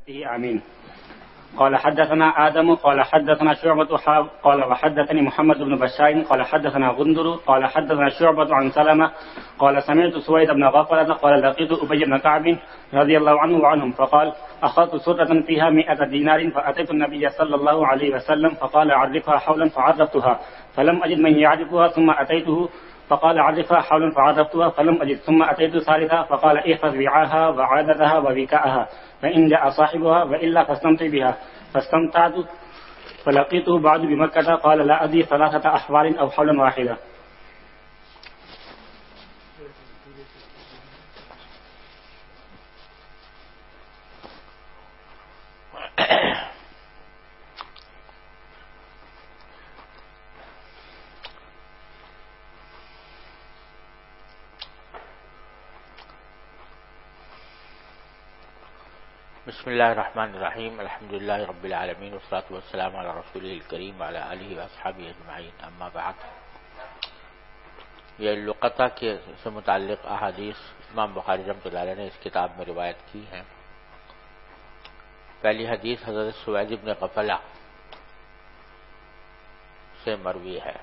به آمين. قال حدثنا آدم قال حدثنا شعبة قال وحدثني محمد بن بشار قال حدثنا غندر قال حدثنا شعبة عن سلمة قال سمعت سويد بن غفلة قال لقيت أبي بن كعب رضي الله عنه وعنهم فقال أخذت سرة فيها 100 دينار فأتيت النبي صلى الله عليه وسلم فقال عرفها حولا فعرفتها فلم أجد من يعرفها ثم أتيته فقال عرفها حولا فعرفتها فلم أجد ثم أتيت ثالثا فقال احفظ وعاها وعادتها ووكاءها فإن جاء صاحبها وإلا فاستمتع بها فاستمتعت فلقيته بعد بمكة قال لا أدري 3 أحوال أو حولا واحدة. بسم اللہ الرحمن الرحیم الحمد للہ رب العالمین والصلاة والسلام علی رسولہ الکریم وعلی آلہ واصحابہ اجمعین اما بعد. یہ لقطہ کے سے متعلق احادیث امام بخاری رحمۃ اللہ علیہ نے اس کتاب میں روایت کی ہیں. پہلی حدیث حضرت سوید بن غفلہ سے مروی ہے.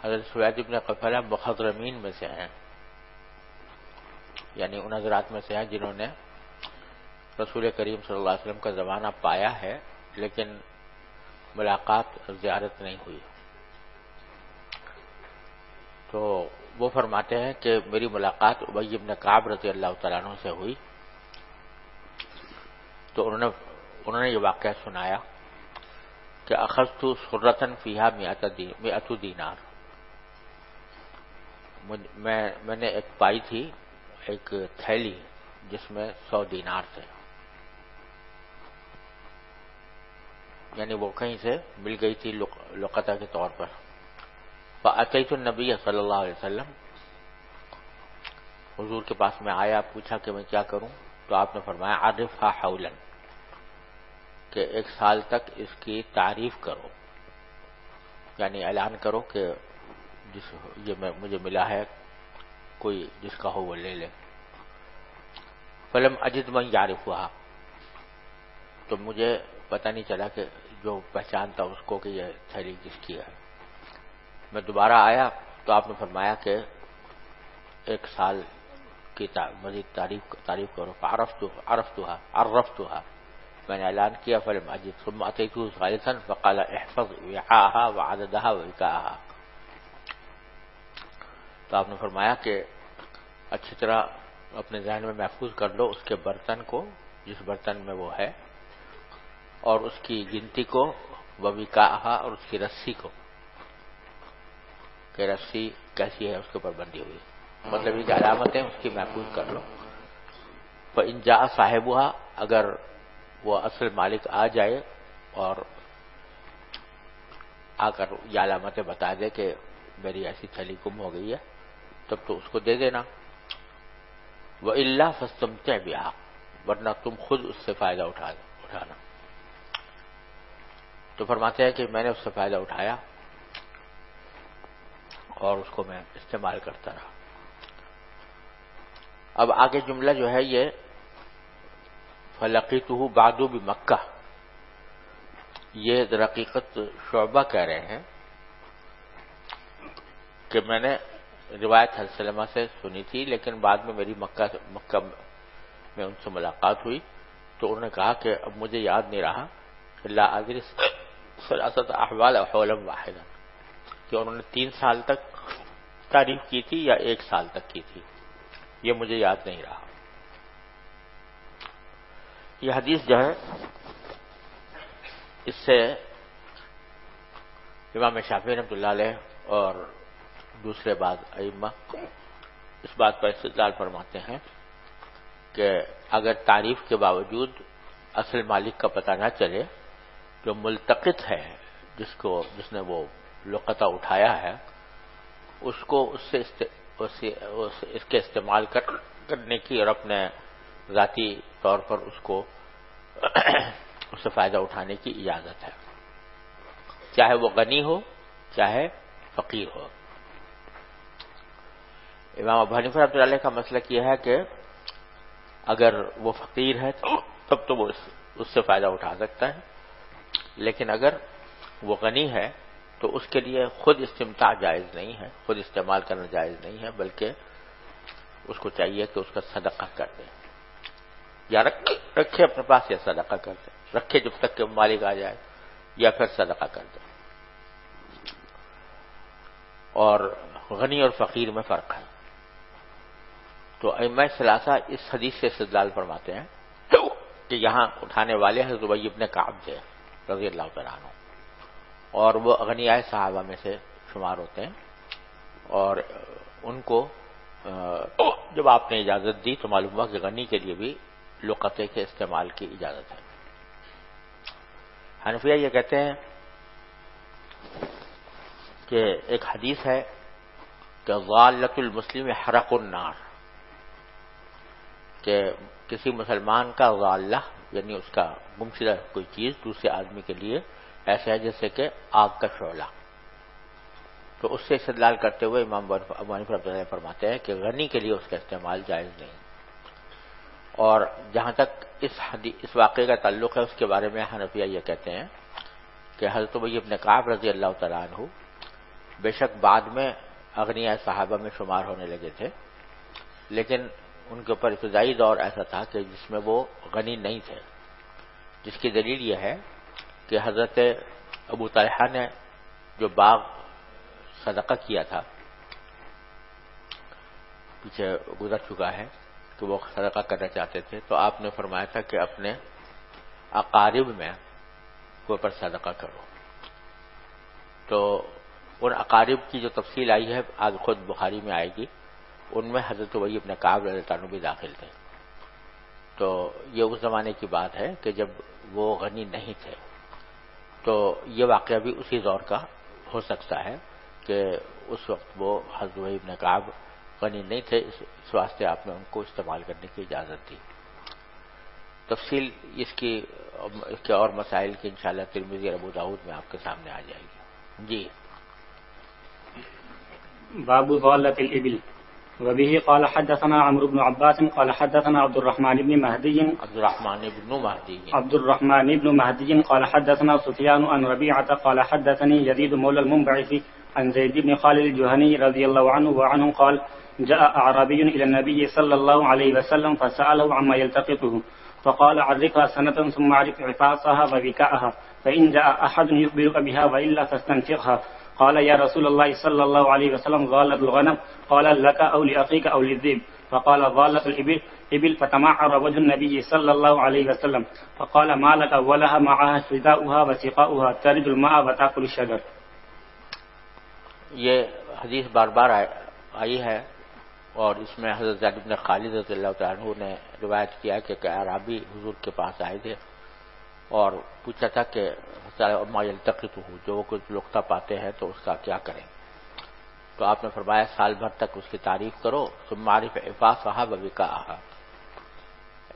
حضرت سوید بن غفلہ مخضرمین میں سے ہیں، یعنی ان حضرات میں سے ہیں جنہوں نے رسول کریم صلی اللہ علیہ وسلم کا زمانہ پایا ہے لیکن ملاقات زیارت نہیں ہوئی. تو وہ فرماتے ہیں کہ میری ملاقات ابی بن کعب رضی اللہ تعالیٰ عنہ سے ہوئی تو انہوں نے یہ واقعہ سنایا کہ اخذت سرۃ فیہا 100 دینار. میں نے ایک پائی تھی، ایک تھیلی جس میں 100 دینار تھے، یعنی وہ کہیں سے مل گئی تھی لقطہ کے طور پر. فأتیت النبی صلی اللہ علیہ وسلم، حضور کے پاس میں آیا، پوچھا کہ میں کیا کروں، تو آپ نے فرمایا عرفھا حولا، کہ 1 سال تک اس کی تعریف کرو، یعنی اعلان کرو کہ یہ مجھے ملا ہے، کوئی جس کا ہو وہ لے لے. فلم اجد من یعرفھا، تو مجھے پتہ نہیں چلا کہ جو پہچانتا اس کو کہ یہ تھیلی کس کی ہے. میں دوبارہ آیا تو آپ نے فرمایا کہ 1 سال کی مزید تعریف کرو. عرفتها، میں نے اعلان کیا. فلم اجد ثم اتيته ثالثا فقال احفظ وعاءها وعددها ووكاءها، تو آپ نے فرمایا کہ اچھی طرح اپنے ذہن میں محفوظ کر لو اس کے برتن کو، جس برتن میں وہ ہے، اور اس کی گنتی کو، ووکاءھا، اور اس کی رسی کو، کہ رسی کیسی ہے اس کے اوپر بندھی ہوئی، مطلب یہ جو علامتیں اس کی محفوظ کر لو. فإن جاء صاحبها، اگر وہ اصل مالک آ جائے اور آ کر یہ علامتیں بتا دے کہ میری ایسی تھیلی گم ہو گئی ہے، تب تو اس کو دے دینا. وإلا فاستمتع بها، ورنہ تم خود اس سے فائدہ اٹھانا. تو فرماتے ہیں کہ میں نے اس سے فائدہ اٹھایا اور اس کو میں استعمال کرتا رہا. اب آگے جملہ جو ہے یہ فلقیتہ بعد بمکہ، یہ رقیقت شعبہ کہہ رہے ہیں کہ میں نے روایت حضرت سلمہ سے سنی تھی لیکن بعد میں میری مکہ میں ان سے ملاقات ہوئی تو انہوں نے کہا کہ اب مجھے یاد نہیں رہا کہ لا ادری 3 احوال او حولا واحدا، کہ انہوں نے 3 سال تک تعریف کی تھی یا 1 سال تک کی تھی، یہ مجھے یاد نہیں رہا. یہ حدیث جو ہے اس سے امام شافعی رحمۃ اللہ علیہ اور دوسرے بعض ائمہ اس بات پر استدلال فرماتے ہیں کہ اگر تعریف کے باوجود اصل مالک کا پتہ نہ چلے، جو ملتقط ہے جس نے وہ لقطہ اٹھایا ہے، اس کو اس کے استعمال کرنے کی اور اپنے ذاتی طور پر اس سے فائدہ اٹھانے کی اجازت ہے، چاہے وہ غنی ہو چاہے فقیر ہو. امام ابو حنیفہ رحمۃ اللہ علیہ کا مسلک یہ ہے کہ اگر وہ فقیر ہے تب تو وہ اس سے فائدہ اٹھا سکتا ہے، لیکن اگر وہ غنی ہے تو اس کے لیے خود استمتاع جائز نہیں ہے، خود استعمال کرنا جائز نہیں ہے، بلکہ اس کو چاہیے کہ اس کا صدقہ کر دے، یا رکھے اپنے پاس یا صدقہ کر دے، رکھے جب تک کہ مالک آ جائے، یا پھر صدقہ کر دے۔ اور غنی اور فقیر میں فرق ہے۔ تو ائمہ ثلاثہ اس حدیث سے استدلال فرماتے ہیں کہ یہاں اٹھانے والے حضرت ابی بن کعب تھے رضی اللہ تعالیٰ عنہ، اور وہ اغنیاء صحابہ میں سے شمار ہوتے ہیں، اور ان کو جب آپ نے اجازت دی تو معلوم ہوا کہ غنی کے لیے بھی لقطے کے استعمال کی اجازت ہے۔ حنفیہ یہ کہتے ہیں کہ ایک حدیث ہے کہ ضالۃ المسلم حرق النار، کہ کسی مسلمان کا ضالہ یعنی اس کا گمشدہ کوئی چیز دوسرے آدمی کے لیے ایسا ہے جیسے کہ آگ کا شعلہ۔ تو اس سے استدلال کرتے ہوئے امام ابو حنیفہ رحمۃ اللہ فرماتے ہیں کہ غنی کے لیے اس کا استعمال جائز نہیں۔ اور جہاں تک اس واقعے کا تعلق ہے اس کے بارے میں حنفیہ یہ کہتے ہیں کہ حضرت ابی بن کعب رضی اللہ تعالیٰ عنہ بے شک بعد میں اغنیاء صحابہ میں شمار ہونے لگے تھے، لیکن ان کے اوپر ابتدائی دور ایسا تھا کہ جس میں وہ غنی نہیں تھے، جس کی دلیل یہ ہے کہ حضرت ابو طلحہ نے جو باغ صدقہ کیا تھا، پیچھے گزر چکا ہے کہ وہ صدقہ کرنا چاہتے تھے، تو آپ نے فرمایا تھا کہ اپنے اقارب میں کے اوپر صدقہ کرو۔ تو ان اقارب کی جو تفصیل آئی ہے آج خود بخاری میں آئے گی، ان میں حضرت ابی بن کعب رضی اللہ عنہ بھی داخل تھے۔ تو یہ اس زمانے کی بات ہے کہ جب وہ غنی نہیں تھے، تو یہ واقعہ بھی اسی دور کا ہو سکتا ہے کہ اس وقت وہ حضرت ابی بن کعب غنی نہیں تھے، اس واسطے آپ نے ان کو استعمال کرنے کی اجازت دی۔ تفصیل اس کے اور مسائل کی انشاءاللہ ترمذی اور ابو داؤد میں آپ کے سامنے آ جائے گی۔ جی باب ضالة الإبل وبه قال حدثنا عمرو بن عباس قال حدثنا عبد الرحمن بن مهدي قال حدثنا سفيان عن ربيعة قال حدثني يزيد مولى المنبعث عن زيد بن خالد الجهني رضي الله عنه وعنه قال جاء أعرابي إلى النبي صلى الله عليه وسلم فسأله عما يلتقطه فقال عرفها سنة ثم عرف عفاصها وبكاءها فإن جاء أحد يخبرك بها وإلا فاستنفقها قال يا رسول الله صلى الله عليه وسلم ضالة الغنم قال لك أو لأخيك أو للذئب فقال ضالة الإبل فتمعر وجه النبي صلى الله عليه وسلم فقال ما لك ولها معها حذاؤها وسقاؤها ترد الماء وتأكل الشجر۔ یہ حدیث بار بار آئی ہے، اور اس میں حضرت زید بن خالد رضی اللہ تعالیٰ عنہ نے روایت کیا کہ اعرابی حضور کے پاس آئے تھے اور پوچھا تھا کہ ما یلتقطہ، جو وہ کچھ لقطہ پاتے ہیں تو اس کا کیا کریں؟ تو آپ نے فرمایا سال بھر تک اس کی تعریف کرو، ثم عرف عفاصها وبکاءها۔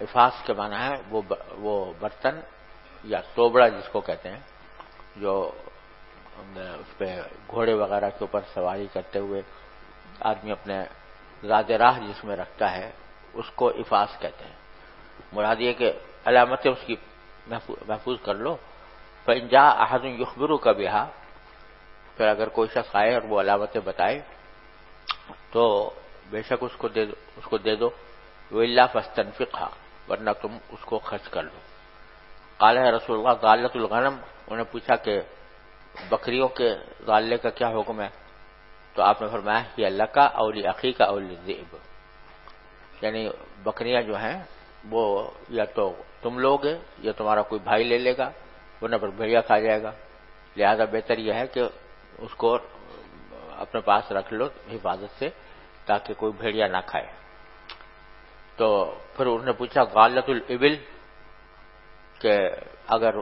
عفاص کے معنی ہے وہ برتن یا توبڑا جس کو کہتے ہیں، جو اس پہ گھوڑے وغیرہ کے اوپر سواری کرتے ہوئے آدمی اپنے زاد راہ جس میں رکھتا ہے اس کو عفاص کہتے ہیں۔ مراد یہ کہ علامتیں اس کی محفوظ کر لو۔ فإن جاء أحد يخبرك بها، پھر اگر کوئی شخص آئے اور وہ علامتیں بتائے تو بے شک اس کو دے دو، وإلا فاستنفقها، ورنہ تم اس کو خرچ کر لو۔ قال ہے رسول اللہ ضالۃ الغنم، انہوں نے پوچھا کہ بکریوں کے ضالے کا کیا حکم ہے؟ تو آپ نے فرمایا کہ اللہ کا او لأخیک او للذئب، یعنی بکریاں جو ہیں وہ یا تو تم لوگ یا تمہارا کوئی بھائی لے لے گا، ورنہ پر بھیڑیا کھا جائے گا، لہذا بہتر یہ ہے کہ اس کو اپنے پاس رکھ لو حفاظت سے تاکہ کوئی بھیڑیا نہ کھائے۔ تو پھر انہوں نے پوچھا غالۃ الابل، کہ اگر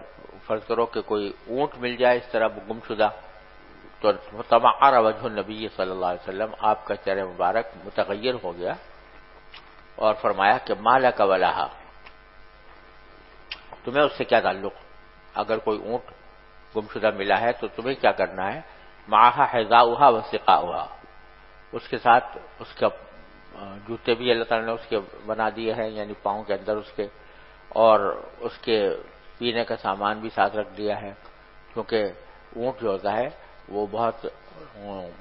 فرض کرو کہ کوئی اونٹ مل جائے اس طرح گمشدہ، تو تمعر وجہ النبی صلی اللہ علیہ وسلم، آپ کا چہرہ مبارک متغیر ہو گیا اور فرمایا کہ ما لک ولہا، تمہیں اس سے کیا تعلق؟ اگر کوئی اونٹ گمشدہ ملا ہے تو تمہیں کیا کرنا ہے؟ معها حذاؤها وسقاؤها، اس کے ساتھ اس کا جوتے بھی اللہ تعالیٰ نے اس کے بنا دیے ہیں، یعنی پاؤں کے اندر اس کے، اور اس کے پینے کا سامان بھی ساتھ رکھ دیا ہے، کیونکہ اونٹ جو ہوتا ہے وہ بہت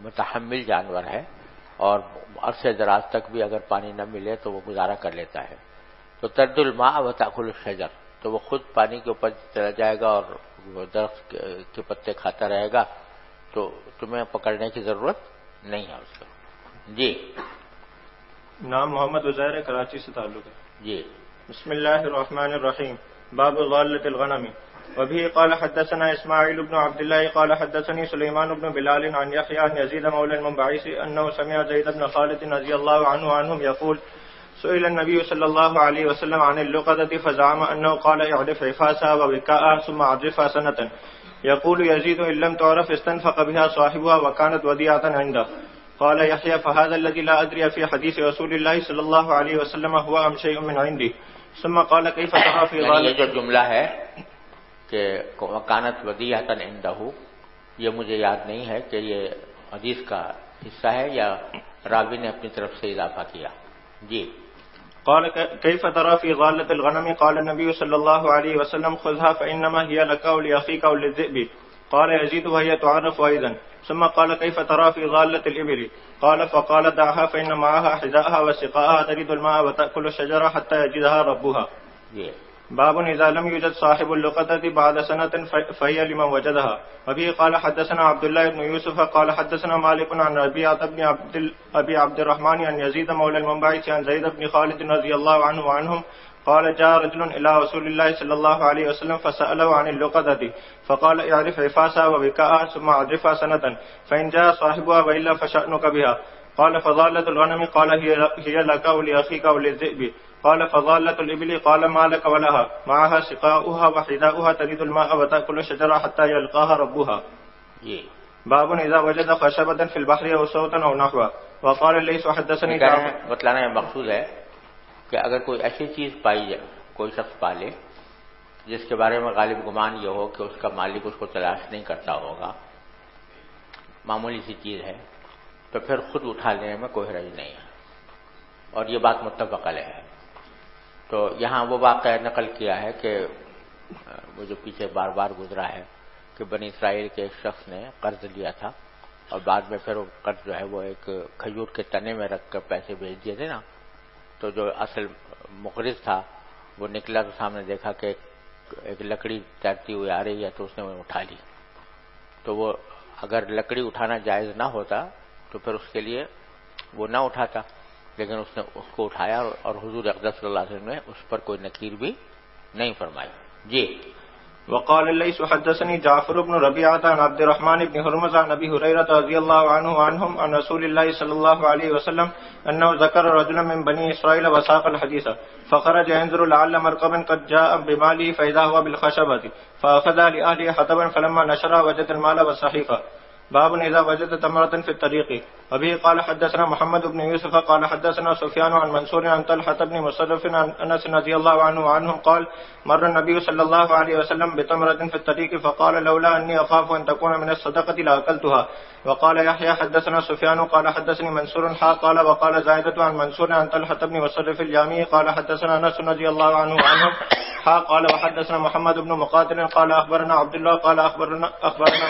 متحمل جانور ہے اور عرصے دراز تک بھی اگر پانی نہ ملے تو وہ گزارا کر لیتا ہے. تو ترد الماء وتأکل الشجر، تو وہ خود پانی کے اوپر چلا جائے گا اور درخت کے پتے کھاتا رہے گا، تو تمہیں پکڑنے کی ضرورت نہیں ہے اس کو. جی نام محمد عزیر کراچی سے تعلق ہے. جی بسم اللہ الرحمن الرحیم. باب ضالۃ الغنم. وبه قال حدثنا اسماعیل بن عبد الله قال حدثني سليمان بن بلال عن يحيى عن يزيد مولى المنبعث انه سمع زيد بن خالد رضي الله عنهم يقول سئل النبي صلى الله عليه وسلم عن اللقطة فزعم انه قال اعرف عفاسها ووكاءها ثم اعرفها سنة. يقول يزيد ان لم تعرف استنفق بها صاحبها وكانت وديعة عنده. قال يحيى فهذا الذي لا ادري في حديث رسول الله صلى الله عليه وسلم هو ام شيء من عندي. ثم قال كيف ترى في ذلك. یہ جو جملہ ہے کہ وکانت ودیعۃ عندہ، یہ مجھے یاد نہیں ہے کہ یہ حدیث کا حصہ ہے یا راوی نے اپنی طرف سے اضافہ کیا. جی قال كيف ترى في ضالة الغنم. قال النبي صلى الله عليه وسلم خذها فإنما هي لك ولأخيك وللذئب. قال يزيد وهي تعرف أيضا. ثم قال كيف ترى في ضالة الإبل. قال فقال دعها فإن معها حذاءها وسقاءها تريد الماء وتأكل الشجرة حتى يجدها ربها. باب إذا لم يوجد صاحب اللقطة بعد سنة فهي لمن وجدها. وبه قال حدثنا عبد الله بن يوسف قال حدثنا مالك عن ربيعة بن أبي عبد الرحمن عن يزيد مولى المنبعث عن زيد بن خالد رضي الله عنه وعنهم قال جاء رجل إلى رسول الله صلى الله عليه وسلم فسأله عن اللقطة فقال اعرف عفاسها ووكاءها ثم اعرفها سنة فإن جاء صاحبها وإلا فشأنك بها. قال فضالة الغنم. قال هي لك ولأخيك وللذئب. قال فضالة الإبل. قال ما لك ولها معها سقاؤها وحذاؤها تريد الماء وتأكل الشجرة حتى يلقاها ربها. باب إذا وجد خشبة في البحر أو صوتا أو نحوه. وقال ليس حدثني. بتلانا یہ مقصود ہے کہ اگر کوئی ایسی چیز پائی جائے، کوئی شخص پالے جس کے بارے میں غالب گمان یہ ہو کہ اس کا مالک اس کو تلاش نہیں کرتا ہوگا، معمولی سی چیز ہے، تو پھر خود اٹھا لینے میں کوئی حرج نہیں ہے، اور یہ بات متفق علیہ ہے. تو یہاں وہ واقعہ نقل کیا ہے کہ وہ جو پیچھے بار بار گزرا ہے کہ بنی اسرائیل کے ایک شخص نے قرض لیا تھا اور بعد میں پھر وہ قرض جو ہے وہ ایک کھجور کے تنے میں رکھ کر پیسے بھیج دیے تھے نا. تو جو اصل مقرض تھا وہ نکلا تو سامنے دیکھا کہ ایک لکڑی تیرتی ہوئی آ رہی ہے، تو اس نے وہ اٹھا لی. تو وہ اگر لکڑی اٹھانا جائز نہ ہوتا تو پھر اس کے لیے وہ نہ اٹھاتا، لیکن اس نے اس کو اٹھایا اور حضور اقدس صلی اللہ علیہ وسلم نے اس پر کوئی نکیر بھی نہیں فرمائی. جی وقال الليث حدثني جعفر بن ربيعة عن عبد الرحمن بن هرمز عن أبي هريرة رضي الله عنه عنهم عن رسول الله صلى الله عليه وسلم أنه ذكر رجلا من بني إسرائيل وساق الحديث فخرج ينظر لعل مركبا قد جاء بماله فإذا هو بالخشبة فأخذها لأهله حطبا فلما نشرها وجد المال والصحيفة. باب إذا وجد تمرة في الطريق. وبه قال حدثنا محمد بن يوسف قال حدثنا سفيان عن منصور عن طلحة بن مصرف عن أنس رضي الله عنه وعنهم قال مر النبي صلى الله عليه وسلم بتمرة في الطريق فقال لولا أني أخاف أن تكون من الصدقة لأكلتها. وقال يحيى حدثنا سفيان قال حدثني منصور قال وقال زائدة عن منصور عن طلحة بن مصرف الجامعي قال حدثنا أنس رضي الله عنه وعنهم قال وحدثنا محمد بن مقاتل قال أخبرنا عبد الله قال أخبرنا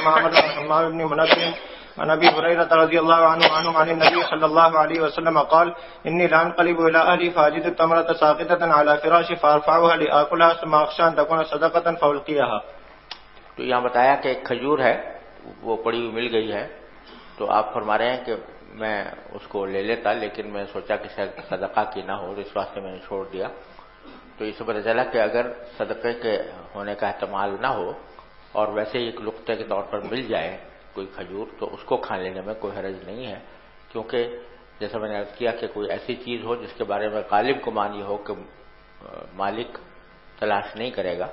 معمر بن حمام بن منبه عن أبي هريرة رضي الله عنه عن النبي صلى الله عليه وسلم قال إني لأنقلب إلى أهلي فأجد التمرة ساقطة على فراشي فأرفعها لآكلها ثم أخشى أن تكون صدقة فألقيها. تو یہاں بتایا کہ ایک کھجور ہے وہ پڑی ہوئی مل گئی ہے، تو آپ فرما رہے ہیں کہ میں اس کو لے لیتا لیکن میں سوچا کہ شاید صدقہ کی نہ ہو، اس واسطے میں نے چھوڑ دیا. تو اس سے پتہ چلا کہ اگر صدقے کے ہونے کا احتمال نہ ہو اور ویسے ایک لقطے کے طور پر مل جائے کوئی کھجور تو اس کو کھا لینے میں کوئی حرج نہیں ہے، کیونکہ جیسا میں نے عرض کیا کہ کوئی ایسی چیز ہو جس کے بارے میں غالب گمان یہ ہو کہ مالک تلاش نہیں کرے گا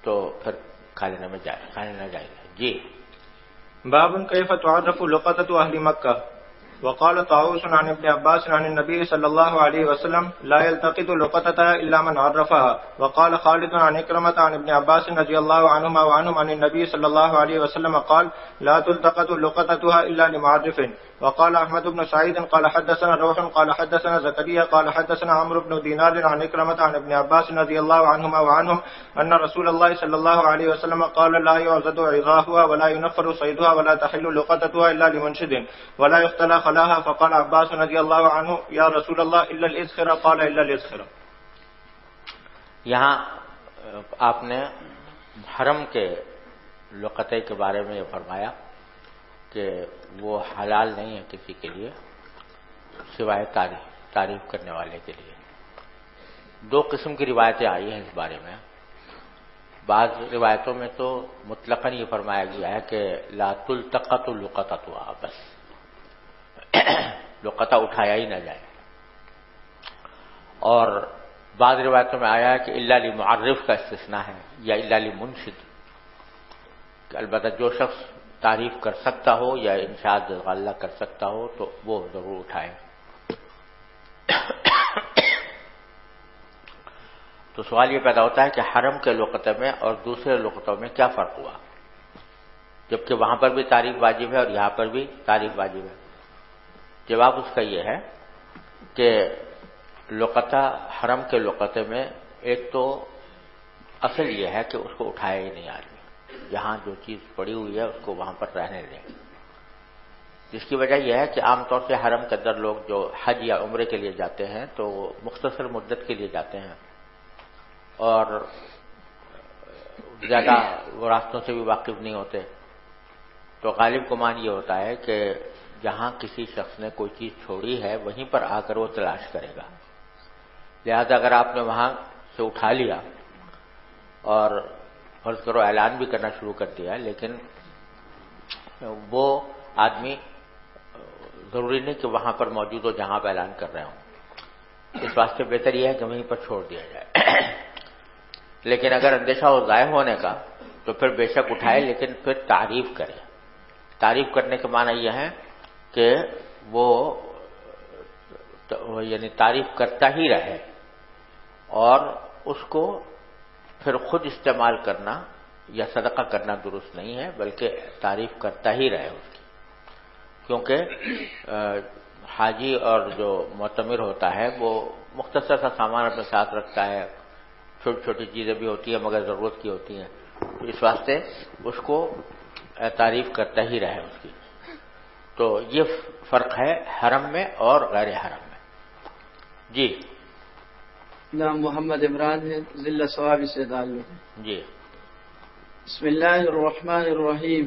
تو پھر کھا لینا جائز ہے. جی باب کیف تعرف لقطة اہل مکہ. وقال طاووس عن ابن عباس عن النبي صلى الله عليه وسلم لا يلتقط لقطتها إلا من عرفها. وقال خالد عن إكرمة عن ابن عباس رضي الله عنهما وعنهم عن النبي صلى الله عليه وسلم قال لا تلتقط لقطتها إلا لمعرف. وقال أحمد بن سعيد قال حدثنا روح قال حدثنا زكريا قال حدثنا عمرو بن دينار عن إكرمة عن ابن عباس رضي الله عنهما وعنهم أن رسول الله صلى الله عليه وسلم قال لا يعضد عظاهها ولا ينفر صيدها ولا تحل لقطتها إلا لمنشد ولا يختلى خلاها. فقال عباس رضي الله عنه يا رسول الله إلا الإذخر. قال إلا الإذخر. یہاں آپ نے حرم کے لقطے کے بارے میں یہ فرمایا کہ وہ حلال نہیں ہے کسی کے لیے سوائے تعریف کرنے والے کے لیے. دو قسم کی روایتیں آئی ہیں اس بارے میں. بعض روایتوں میں تو مطلقاً یہ فرمایا گیا ہے کہ لا تلتقط لقطتها، بس لقطہ اٹھایا ہی نہ جائے. اور بعض روایتوں میں آیا ہے کہ الا لمعرف کا استثناء ہے یا الا لمنشد، کہ البتہ جو شخص تعریف کر سکتا ہو یا انشاد غلہ کر سکتا ہو تو وہ ضرور اٹھائے. تو سوال یہ پیدا ہوتا ہے کہ حرم کے لقطے میں اور دوسرے لقطوں میں کیا فرق ہوا، جبکہ وہاں پر بھی تعریف واجب ہے اور یہاں پر بھی تعریف واجب ہے. جواب اس کا یہ ہے کہ لقطہ حرم کے لقطے میں ایک تو اصل یہ ہے کہ اس کو اٹھایا ہی نہیں آدمی، جہاں جو چیز پڑی ہوئی ہے اس کو وہاں پر رہنے دیں. جس کی وجہ یہ ہے کہ عام طور سے حرم کے اندر لوگ جو حج یا عمرے کے لیے جاتے ہیں تو وہ مختصر مدت کے لیے جاتے ہیں اور زیادہ وہ راستوں سے بھی واقف نہیں ہوتے. تو غالب گمان یہ ہوتا ہے کہ جہاں کسی شخص نے کوئی چیز چھوڑی ہے وہیں پر آ کر وہ تلاش کرے گا. لہذا اگر آپ نے وہاں سے اٹھا لیا اور فرض کرو اعلان بھی کرنا شروع کر دیا، لیکن وہ آدمی ضروری نہیں کہ وہاں پر موجود ہو جہاں پہ اعلان کر رہے ہوں. اس واسطے بہتر یہ ہے کہ وہیں پر چھوڑ دیا جائے. لیکن اگر اندیشہ ہو ضائع ہونے کا تو پھر بے شک اٹھائے، لیکن پھر تعریف کرے. تعریف کرنے کے معنی یہ ہے کہ وہ یعنی تعریف کرتا ہی رہے اور اس کو پھر خود استعمال کرنا یا صدقہ کرنا درست نہیں ہے، بلکہ تعریف کرتا ہی رہے اس کی. کیونکہ حاجی اور جو معتمر ہوتا ہے وہ مختصر سا سامان اپنے ساتھ رکھتا ہے، چھوٹی چھوٹی چیزیں بھی ہوتی ہیں مگر ضرورت کی ہوتی ہیں. اس واسطے اس کو تعریف کرتا ہی رہے اس کی. تو یہ فرق ہے حرم میں اور غیر حرم میں. جی نام محمد عمران ہے، ضلع ثواب سے تعلق. جی بسم الله الرحمن الرحيم.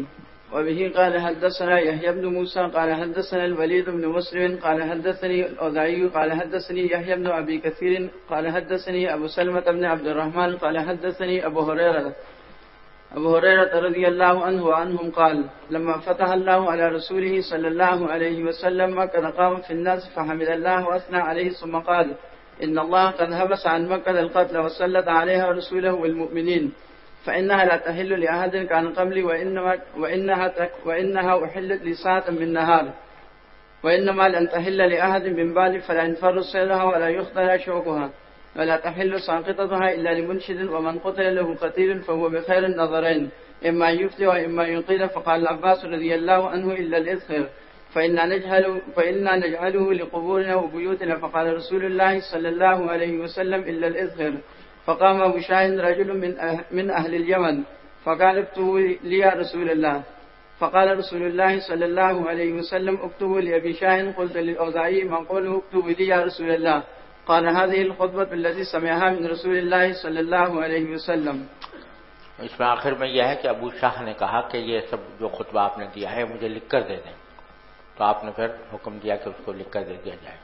وبه قال حدثنا يحيى بن موسى قال حدثنا الوليد بن مسلم قال حدثني الأوزاعي قال حدثني يحيى بن أبي كثير قال حدثني أبو سلمة بن عبد الرحمن قال حدثني أبو هريرة رضي الله عنه وعنهم قال لما فتح الله على رسوله صلى الله عليه وسلم مكة قام في الناس فحمد الله وأثنى عليه ثم قال إن الله قد حبس عن مكة القتل وسلط عليها رسوله والمؤمنين فإنها لا تحل لأحد كان قبلي وإنها أحلت لساعة من نهار وإنما لن تحل لأحد من بعد فلا ينفر صيدها ولا يختل شوكها ولا تحل ساقطتها إلا لمنشد ومن قتل له قتيل فهو بخير النظرين إما يفتي وإما ينقذ. فقال العباس رضي الله عنه إلا الإذخر فإنا نجعله لقبورنا وبيوتنا. فقال رسول الله صلى الله عليه وسلم إلا الإذخر. فقام أبو شاهد رجل من أهل اليمن فقال اكتبوا لي يا رسول الله. فقال رسول الله صلى الله عليه وسلم اكتبوا لأبي شاهد. قلت للأوزاعي ما قوله اكتبوا لي يا رسول الله؟ قال هذه الخطبة التي سمعها من رسول الله صلى الله عليه وسلم. اس میں آخر میں یہ ہے کہ ابو شاہ نے کہا کہ یہ سب جو خطبہ آپ نے دیا ہے مجھے لکھ کر دے دیں. تو آپ نے پھر حکم دیا کہ اس کو لکھ کر دے دیا جائے.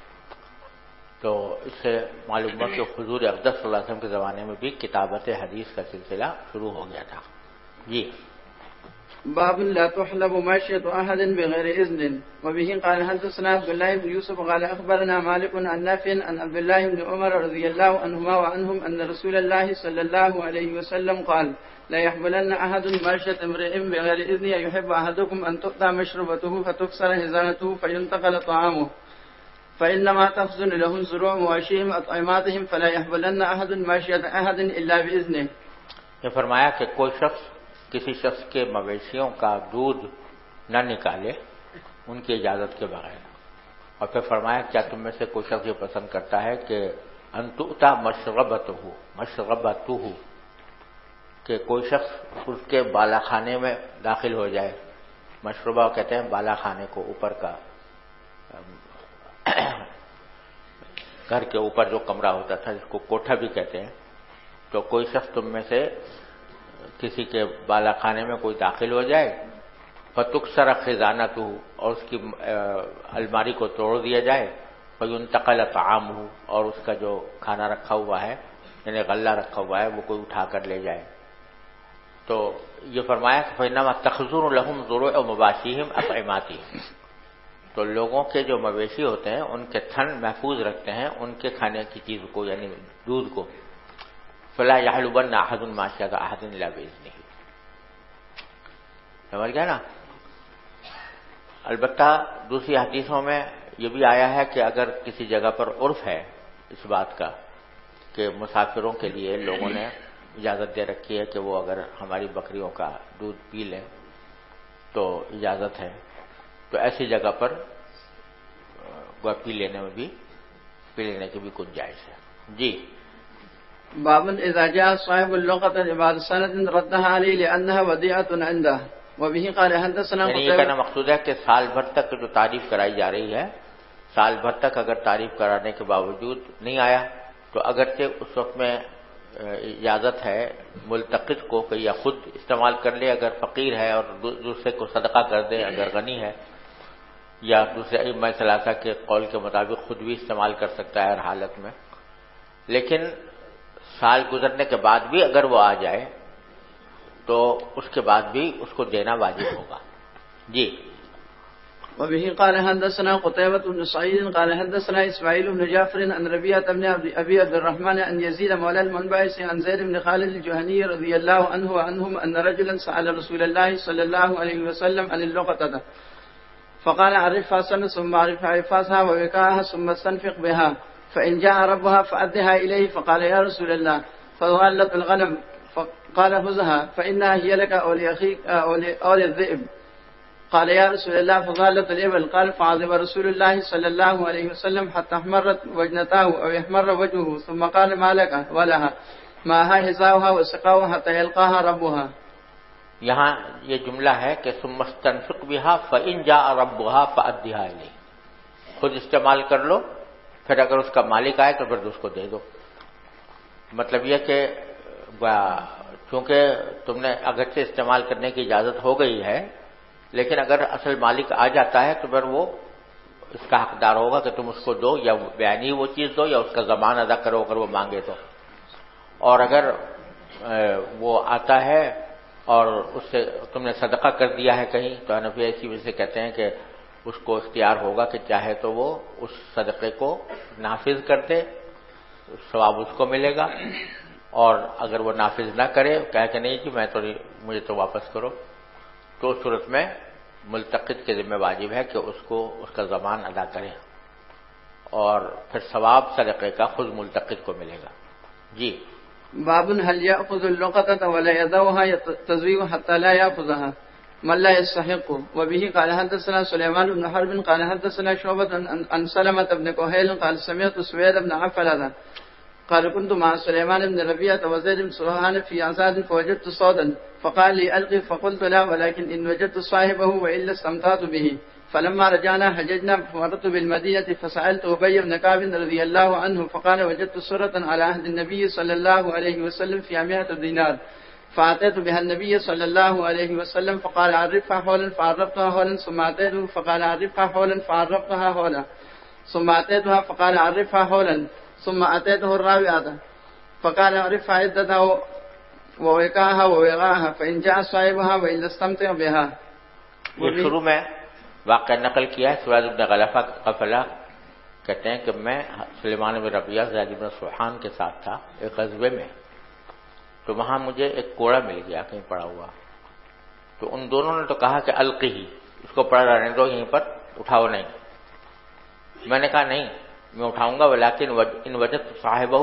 تو اس سے معلوم ہوا کہ حضور اقدس صلی اللہ علیہ وسلم کے زمانے میں بھی کتابت حدیث کا سلسلہ شروع ہو گیا تھا. جی باب لا تحلب ماشية أحد بغير إذن. وبه قال حدثنا عبد الله بن يوسف قال أخبرنا مالك عن نافع عن عبد الله بن عمر رضي الله عنهما وعنهم أن رسول الله صلى الله عليه وسلم قال لا يحملن أحد ماشية امرئ بغير إذن يحب أحدكم أن تؤتى مشربته فتكسر هزانته فينتقل طعامه فإنما تخزن لهم زروع مواشيهم أطعماتهم فلا يحملن أحد ماشية أحد إلا بإذنه. یہ فرمایا کہ کوئی شخص کسی شخص کے مویشیوں کا دودھ نہ نکالے ان کی اجازت کے بغیر. اور پھر فرمایا کیا تم میں سے کوئی شخص یہ پسند کرتا ہے کہ انتؤتا مشربتہ کہ کوئی شخص اس کے بالا خانے میں داخل ہو جائے. مشربہ کہتے ہیں بالا خانے کو، اوپر کا گھر کے اوپر جو کمرہ ہوتا تھا جس کو کوٹھا بھی کہتے ہیں. تو کوئی شخص تم میں سے کسی کے بالا خانے میں کوئی داخل ہو جائے فتکسر خزانتہ اور اس کی الماری کو توڑ دیا جائے فینتقل طعامہ اور اس کا جو کھانا رکھا ہوا ہے یعنی غلہ رکھا ہوا ہے وہ کوئی اٹھا کر لے جائے. تو یہ فرمایا کہ فإنما تخزن لهم ضروع مواشیہم اطعماتہم تو لوگوں کے جو مویشی ہوتے ہیں ان کے تھن محفوظ رکھتے ہیں ان کے کھانے کی چیز کو یعنی دودھ کو. فلا يحلبن احد ماشية احد الا باذنه. سمجھ گیا نا. البتہ دوسری حدیثوں میں یہ بھی آیا ہے کہ اگر کسی جگہ پر عرف ہے اس بات کا کہ مسافروں کے لیے لوگوں نے اجازت دے رکھی ہے کہ وہ اگر ہماری بکریوں کا دودھ پی لیں تو اجازت ہے، تو ایسی جگہ پر پی لینے کی بھی گنجائش ہے. جی. باب اذا جاء صاحب اللقطة بعد سنة ردها عليه لأنها وديعة عنده. وبه قال حدثنا یہ کہنا مقصود ہے کہ سال بھر تک جو تعریف کرائی جا رہی ہے، سال بھر تک اگر تعریف کرانے کے باوجود نہیں آیا تو اگرچہ اس وقت میں اجازت ہے ملتقط کو کہ یا خود استعمال کر لے اگر فقیر ہے اور دوسرے کو صدقہ کر دے اگر غنی ہے، یا دوسرے ائمہ ثلاثہ کے قول کے مطابق خود بھی استعمال کر سکتا ہے ہر حالت میں، لیکن سال گزرنے کے بعد بھی اگر وہ آ جائے تو اس کے بعد بھی اس کو دینا واجب ہوگا. جی. وبه قال حدثنا قتيبة بن سعيد قال حدثنا إسماعيل بن جعفر عن ربيعة بن أبي عبد الرحمن عن يزيد مولى المنبعث عن زيد بن خالد الجهني رضي الله عنه وعنهم أن رجلا سأل رسول الله صلى الله عليه وسلم عن اللقطة فقال عرفها سنة ثم عرفها عفاسها ووقاها ثم استنفق بها فإن جاء ربها فأدها إليه. فقال يا رسول الله فضالت الغنم فقال خذها فإنها هي لك أو لأخيك أو للذئب. قال يا رسول الله فضالت الإبل. قال فعظم رسول الله صلى الله عليه وسلم حتى احمرت وجنتاه أو يحمر وجهه ثم قال ما لك ولها ماها حذاؤها وسقاؤها حتى يلقاها ربها. یہاں یہ جملہ ہے کہ ثم استنفق بها فإن جاء ربها فأدها إليه. خود استعمال کر لو پھر اگر اس کا مالک آئے تو پھر اس کو دے دو. مطلب یہ کہ چونکہ تم نے اگرچہ استعمال کرنے کی اجازت ہو گئی ہے لیکن اگر اصل مالک آ جاتا ہے تو پھر وہ اس کا حقدار ہوگا کہ تم اس کو دو یا بیانی وہ چیز دو یا اس کا ضمان ادا کرو اگر وہ مانگے تو. اور اگر وہ آتا ہے اور اس سے تم نے صدقہ کر دیا ہے کہیں تو حنفی اسی وجہ سے کہتے ہیں کہ اس کو اختیار ہوگا کہ چاہے تو وہ اس صدقے کو نافذ کر دے، ثواب اس کو ملے گا، اور اگر وہ نافذ نہ کرے کہے کہ نہیں جی میں تو مجھے تو واپس کرو، تو اس صورت میں ملتقط کے ذمہ واجب ہے کہ اس کو اس کا ضمان ادا کرے اور پھر ثواب صدقے کا خود ملتقط کو ملے گا. جی. باب هل يأخذ اللقطة ولا يدعوها تزويغ حتى لا يأخذها من لا يستحق. وبه قال حدثنا سليمان بن حرب قال حدثنا شعبة عن سلمة بن كهيل قال سمعت سويد بن عفلة قال كنت مع سليمان بن ربيعة وزيد بن سرحان في عزاد فوجدت صودا فقال لي ألقي فقلت لا ولكن إن وجدت صاحبه وإلا استمتعت به. فلما رجعنا حججنا فمرت بالمدينة فسألت أبي بن كعب رضي الله عنه فقال وجدت سورة على عهد النبي صلى الله عليه وسلم فيها 100 دينار فأتيت بها النبي صلى الله عليه وسلم فقال عرفها حولا فعرفتها حولا ثم أتيته فقال عرفها حولا فعرفتها حولا ثم أتيتها فقال عرفها حولا ثم أتيته الرابعة فقال عرفها عدتها ووقاها ووقاها فإن جاء صاحبها وإلا استمتع بها. یہ شروع میں واقعہ نقل کیا ہے سوید بن غفلہ کہتے ہیں کہ میں سلیمان بن ربیعہ زید بن سبحان کے ساتھ تھا ایک غزوے میں، تو وہاں مجھے ایک کوڑا مل گیا کہیں پڑا ہوا، تو ان دونوں نے تو کہا کہ القی، اس کو پڑا رہنے دو، یہیں پر اٹھاؤ نہیں۔ میں نے کہا نہیں میں اٹھاؤں گا، ولیکن ان وجد صاحبہ،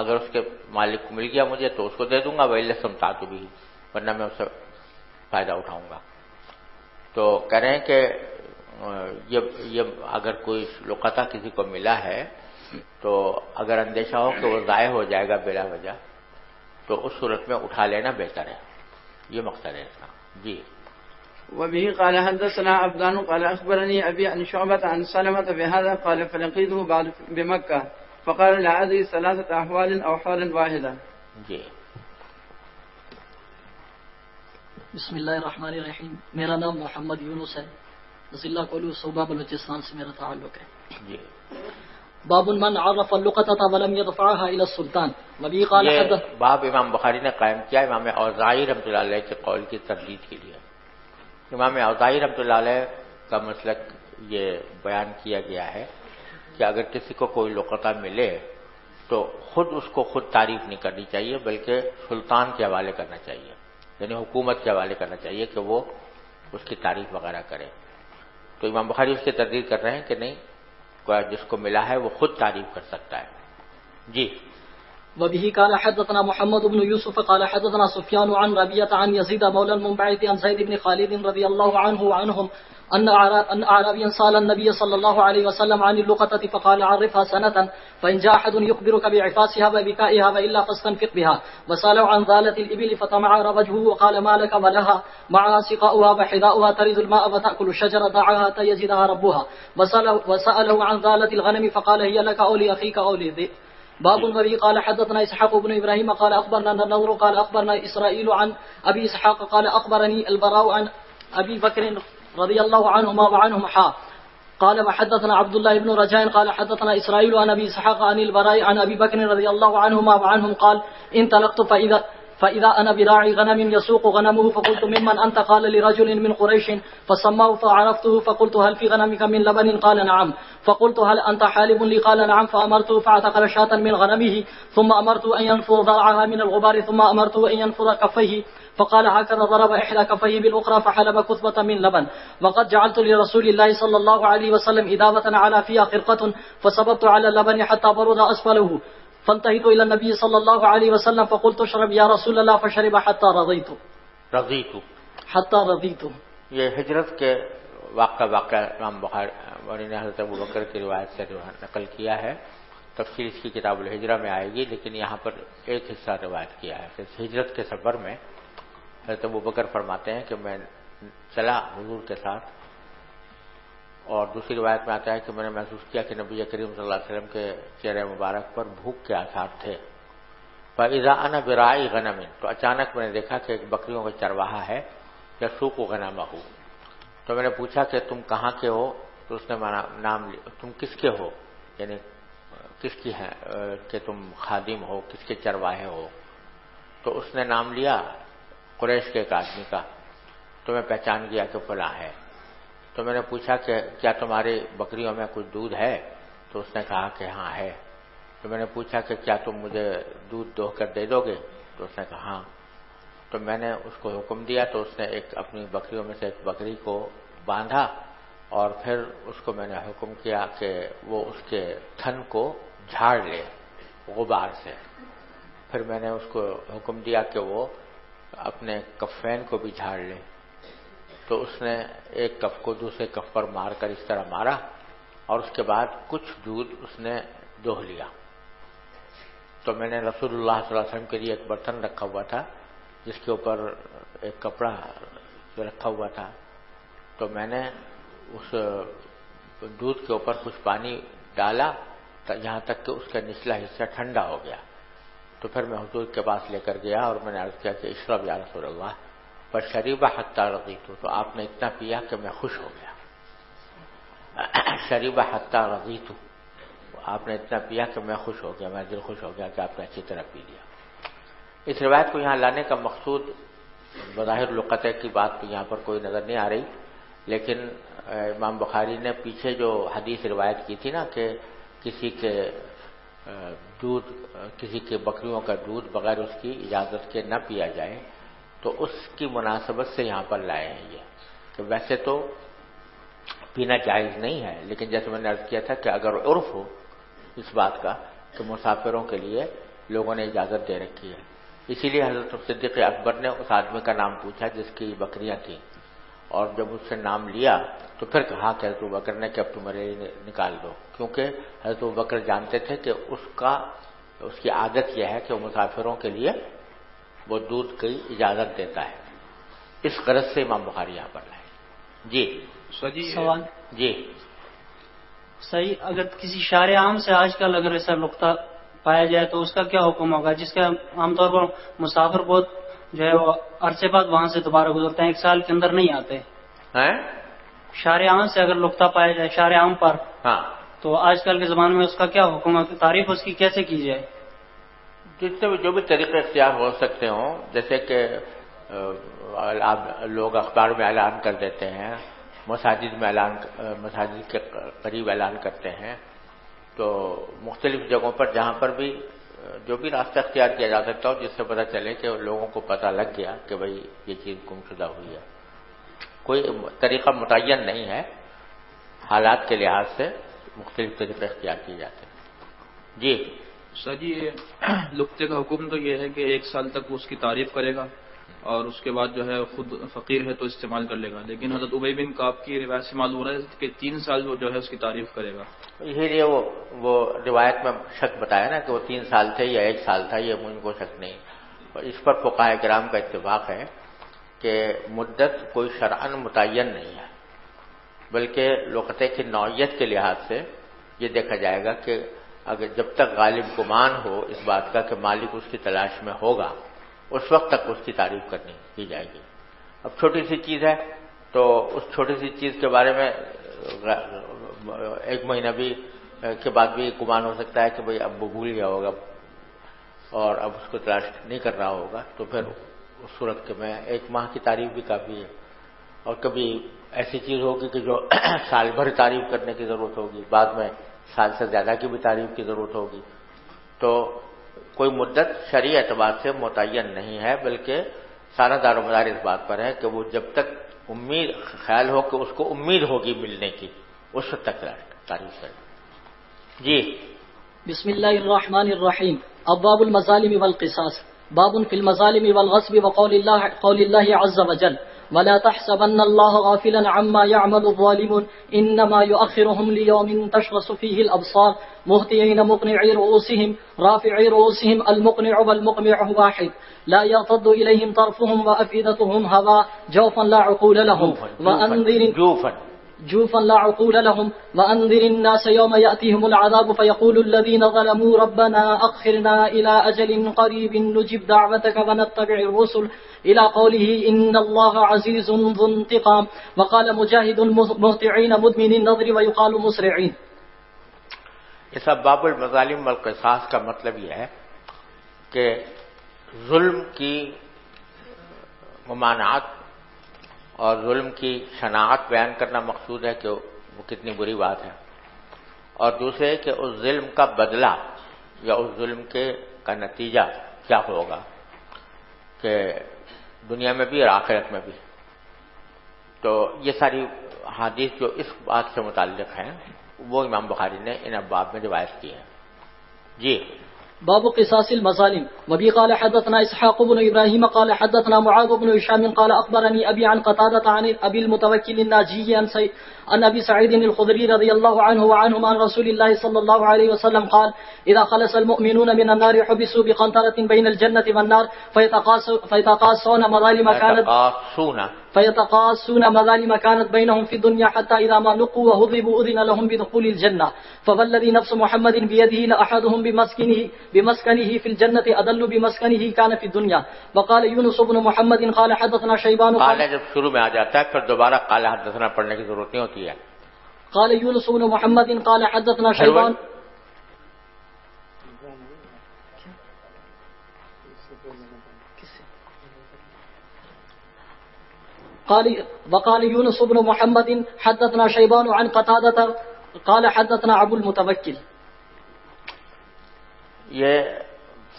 اگر اس کے مالک کو مل گیا مجھے تو اس کو دے دوں گا، وإلا استمتعت به، ورنہ میں اس سے فائدہ اٹھاؤں گا۔ تو کہہ رہے ہیں کہ یہ اگر کوئی لقطہ کسی کو ملا ہے تو اگر اندیشہ ہو کہ وہ ضائع ہو جائے گا بلا وجہ تو اس صورت میں اٹھا لینا بہتر ہے، یہ مقصد ہے اس کا۔ جی وبه قال حدثنا عبدان قال أخبرني أبي عن شعبة عن سلمة بهذا قال فلقيته بعد بمكة فقال لا أدري ثلاثة أحوال أو حال واحدة. جی بسم اللہ الرحمن الرحیم، میرا نام محمد یونس ہے، ضلع کولو صوبہ بلوچستان سے میرا تعلق ہے۔ جی باب من عرف اللقطة ولم يدفعها الى السلطان. وبه قال یہ حدث باب امام بخاری نے قائم کیا امام اوزاعی رحمۃ اللہ علیہ کے قول کی تردید کے لیے۔ امام اوزاعی رحمۃ اللہ علیہ کا مسلک یہ بیان کیا گیا ہے کہ اگر کسی کو کوئی لقطہ ملے تو اس کو خود تعریف نہیں کرنی چاہیے، بلکہ سلطان کے حوالے کرنا چاہیے، یعنی حکومت کے حوالے کرنا چاہیے کہ وہ اس کی تعریف وغیرہ کرے۔ تو امام بخاری اس کی تردید کر رہے ہیں کہ نہیں، جس کو ملا ہے وہ خود تعریف کر سکتا ہے۔ جی وبه قال حدثنا محمد بن يوسف قال حدثنا سفيان عن ربيعة عن يزيد مولى المنبعث عن زيد بن خالد رضي الله عنه وعنهم أن أعرابيا سأل النبي صلى الله عليه وسلم عن اللقطة فقال عرفها سنة فإن جاء أحد يخبرك بعفاسها وبكائها وإلا فاستنفق بها. وسألوا عن ذالة الإبل فتمعر وجهه وقال ما لك ولها معها سقاؤها وحذاؤها ترد الماء وتأكل الشجر دعاها حتى يزيدها ربها. وسأله عن ذالة الغنم فقال هي لك أو لأخيك أو لذئب. باب النبي قال حدثنا إسحاق بن إبراهيم قال أخبرنا النضر قال أخبرنا إسرائيل عن أبي إسحاق قال أخبرني البراء عن أبي بكر رضي الله عنهما وعنهم حا قال وحدثنا عبد الله بن رجاء قال حدثنا إسرائيل عن أبي إسحاق عن البراء عن أبي بكر رضي الله عنهما وعنهم قال انطلقت فإذا أنا براعي غنم يسوق غنمه فقلت ممن أنت قال لرجل من قريش فسماه فعرفته فقلت هل في غنمك من لبن قال نعم فقلت هل أنت حالب لي قال نعم فأمرته فاعتقل شاة من غنمه ثم أمرته أن ينفض ضرعها من الغبار ثم أمرته أن ينفض كفيه فقال هكذا ضرب إحدى كفيه بالأخرى فحلب كثبة من لبن. وقد جعلت لرسول الله صلى الله عليه وسلم إدابة على فيها خرقة فصببت على اللبن حتى برد أسفله فانتهيت إلى النبي صلى الله عليه وسلم فقلت اشرب يا رسول الله فشرب حتى رضيت. یہ ہجرت کے واقعہ امام بخاری نے حضرت ابوبکر کی روایت سے نقل کیا ہے، تفصیل اس کی کتاب الہجرہ میں آئے گی، لیکن یہاں پر ایک حصہ روایت کیا ہے کہ ہجرت کے سفر میں حضرت ابوبکر فرماتے ہیں کہ میں چلا حضور کے ساتھ، اور دوسری روایت میں آتا ہے کہ میں نے محسوس کیا کہ نبی کریم صلی اللہ علیہ وسلم کے چہرے مبارک پر بھوک کے آثار تھے۔ فَإِذَا أَنَا بِرَاعِي غَنَمٍ، تو اچانک میں نے دیکھا کہ ایک بکریوں کا چرواہا ہے، یسوق غنمہ، تو میں نے پوچھا کہ تم کہاں کے ہو؟ تو اس نے نام لیا، تم کس کے ہو، یعنی کس کی ہیں کہ تم خادم ہو، کس کے چرواہے ہو؟ تو اس نے نام لیا قریش کے ایک آدمی کا، تو میں پہچان گیا کہ فلاں ہے۔ تو میں نے پوچھا کہ کیا تمہاری بکریوں میں کچھ دودھ ہے؟ تو اس نے کہا کہ ہاں ہے۔ تو میں نے پوچھا کہ کیا تم مجھے دودھ دوہ کر دے دو گے؟ تو اس نے کہا ہاں۔ تو میں نے اس کو حکم دیا، تو اس نے اپنی بکریوں میں سے ایک بکری کو باندھا، اور پھر اس کو میں نے حکم کیا کہ وہ اس کے تھن کو جھاڑ لے غبار سے۔ پھر میں نے اس کو حکم دیا کہ وہ اپنے کفین کو بھی جھاڑ لے۔ تو اس نے ایک کف کو دوسرے کف پر مار کر اس طرح مارا، اور اس کے بعد کچھ دودھ اس نے دوہ لیا۔ تو میں نے رسول اللہ صلی اللہ علیہ وسلم کے لیے ایک برتن رکھا ہوا تھا جس کے اوپر ایک کپڑا رکھا ہوا تھا، تو میں نے اس دودھ کے اوپر کچھ پانی ڈالا یہاں تک کہ اس کا نچلا حصہ ٹھنڈا ہو گیا۔ تو پھر میں حضور کے پاس لے کر گیا اور میں نے عرض کیا کہ اشرب یا رسول اللہ، فشرب حتی رضیت، تو آپ نے اتنا پیا کہ میں خوش ہو گیا۔ شرب حتی رضیت، آپ نے اتنا پیا کہ میں خوش ہو گیا، میں دل خوش ہو گیا کہ آپ نے اچھی طرح پی لیا۔ اس روایت کو یہاں لانے کا مقصود بظاہر لقطہ کی بات تو یہاں پر کوئی نظر نہیں آ رہی، لیکن امام بخاری نے پیچھے جو حدیث روایت کی تھی نا کہ کسی کے بکریوں کا دودھ بغیر اس کی اجازت کے نہ پیا جائے، تو اس کی مناسبت سے یہاں پر لائے ہیں یہ کہ ویسے تو پینا جائز نہیں ہے، لیکن جیسے میں نے عرض کیا تھا کہ اگر عرف ہو اس بات کا کہ مسافروں کے لیے لوگوں نے اجازت دے رکھی ہے، اسی لیے حضرت صدیق اکبر نے اس آدمی کا نام پوچھا جس کی بکریاں تھیں، اور جب اس سے نام لیا تو پھر کہا کہ حضرت ابوبکر نے کہ اب تم میرے لیے نکال دو، کیونکہ حضرت ابوبکر جانتے تھے کہ اس کی عادت یہ ہے کہ وہ مسافروں کے لیے وہ دودھ کی اجازت دیتا ہے، اس غرض سے امام بخاری یہاں پر لائے۔ جی سوال جی صحیح، اگر کسی شارع عام سے آج کل اگر ایسا نقطہ پایا جائے تو اس کا کیا حکم ہوگا، جس کا عام طور پر مسافر بہت جو ہے وہ عرصے بعد وہاں سے دوبارہ گزرتے ہیں، 1 سال کے اندر نہیں آتے ہیں؟ شارع عام سے اگر نقطہ پایا جائے شارع عام پر، ہاں، تو آج کل کے زمانے میں اس کا کیا حکم ہے، تعریف اس کی کیسے کی جائے؟ جتنے جو بھی طریقے اختیار ہو سکتے ہوں، جیسے کہ لوگ اخبار میں اعلان کر دیتے ہیں، مساجد کے قریب اعلان کرتے ہیں، تو مختلف جگہوں پر جہاں پر بھی جو بھی راستہ اختیار کیا جا سکتا ہو جس سے پتہ چلے کہ لوگوں کو پتہ لگ گیا کہ بھئی یہ چیز گمشدہ ہوئی ہے۔ کوئی طریقہ متعین نہیں ہے، حالات کے لحاظ سے مختلف طریقے اختیار کیے جاتے ہیں۔ جی سر جی، لقطے کا حکم تو یہ ہے کہ 1 سال تک وہ اس کی تعریف کرے گا اور اس کے بعد جو ہے خود فقیر ہے تو استعمال کر لے گا، لیکن حضرت ابی بن کعب کی روایت سے معلوم ہو رہا ہے کہ 3 سال وہ جو ہے اس کی تعریف کرے گا۔ اسی لیے وہ روایت میں شک بتایا نا کہ وہ 3 سال تھے یا 1 سال تھا، یہ مجھ کو شک نہیں، اور اس پر فقہاء کرام کا اتفاق ہے کہ مدت کوئی شرعاً متعین نہیں ہے، بلکہ لقطے کی نوعیت کے لحاظ سے یہ دیکھا جائے گا کہ اگر جب تک غالب گمان ہو اس بات کا کہ مالک اس کی تلاش میں ہوگا، اس وقت تک اس کی تعریف کی جائے گی۔ اب چھوٹی سی چیز ہے تو اس چھوٹی سی چیز کے بارے میں 1 مہینہ بھی کے بعد بھی گمان ہو سکتا ہے کہ بھئی اب وہ بھول گیا ہوگا اور اب اس کو تلاش نہیں کر رہا ہوگا، تو پھر اس صورت کے میں 1 ماہ کی تعریف بھی کافی ہے، اور کبھی ایسی چیز ہوگی کہ جو سال بھر تعریف کرنے کی ضرورت ہوگی، بعد میں سال سے زیادہ کی بھی تعریف کی ضرورت ہوگی، تو کوئی مدت شرعی اعتبار سے متعین نہیں ہے، بلکہ سارا دار و مدار اس بات پر ہے کہ وہ جب تک خیال ہو کہ اس کو امید ہوگی ملنے کی، اس وقت تک تعریف کرے۔ جی بسم اللہ الرحمن الرحیم۔ ابواب المظالم والقصاص۔ باب فی المظالم والغصب وقول اللہ عز وجل ولا تحسبن الله غافلا عما يعمل الظالمون انما يؤخرهم ليوم تشخص فيه الابصار مهطعين مقنعي رؤوسهم رافعي رؤوسهم المقنع والمقمع واحد لا يرتد اليهم طرفهم وافئدتهم هواء جوفا لا عقول لهم جوفا لا عقول لهم وأنذر الناس يوم يأتيهم العذاب فيقول الذين ظلموا ربنا أخرنا إلى أجل قريب نجب دعوتك ونتبع الرسل إلى قوله إن الله عزيز ذو انتقام وقال مجاهد مهطعين مدمن النظر ويقال مسرعين۔ اس باب المظالم والقصاص کا مطلب یہ ہے کہ ظلم کی ممانعت اور ظلم کی شناعت بیان کرنا مقصود ہے کہ وہ کتنی بری بات ہے، اور دوسرے کہ اس ظلم کا بدلہ یا اس ظلم کا نتیجہ کیا ہوگا کہ دنیا میں بھی اور آخرت میں بھی۔ تو یہ ساری حدیث جو اس بات سے متعلق ہیں وہ امام بخاری نے ان ابواب میں روایت کی ہے۔ جی باب قصاص المظالم وبه قال حدثنا اسحاق بن ابراهيم قال حدثنا معاذ بن هشام قال اخبرني ابي عن قتادة عن ابي المتوكل الناجي عن ابي سعيد الخدري رضي الله عنه وعنهم عن رسول الله صلى الله عليه وسلم قال اذا خلص المؤمنون من النار حبسوا بقنطرة بين الجنة والنار فيتقاصون مظالم كانت بينهم في الدنيا حتى اذا ما لقوا وهضبوا اذن لهم بدخول الجنة فوالذي نفس محمد بيده لاحدهم بمسكنه في الجنة أدل بمسكنه كان في الدنيا وقال يونس بن محمد قال حدثنا شيبان قال جب شروع میں آ جاتا ہے پھر دوبارہ قال حدثنا پڑھنے کی ضرورت نہیں ہوتی ہے۔ قال يونس بن محمد قال حدثنا شيبان وقال يونس بن محمد حدثنا شيبان عن قتادة قال حدثنا ابو المتوکل. یہ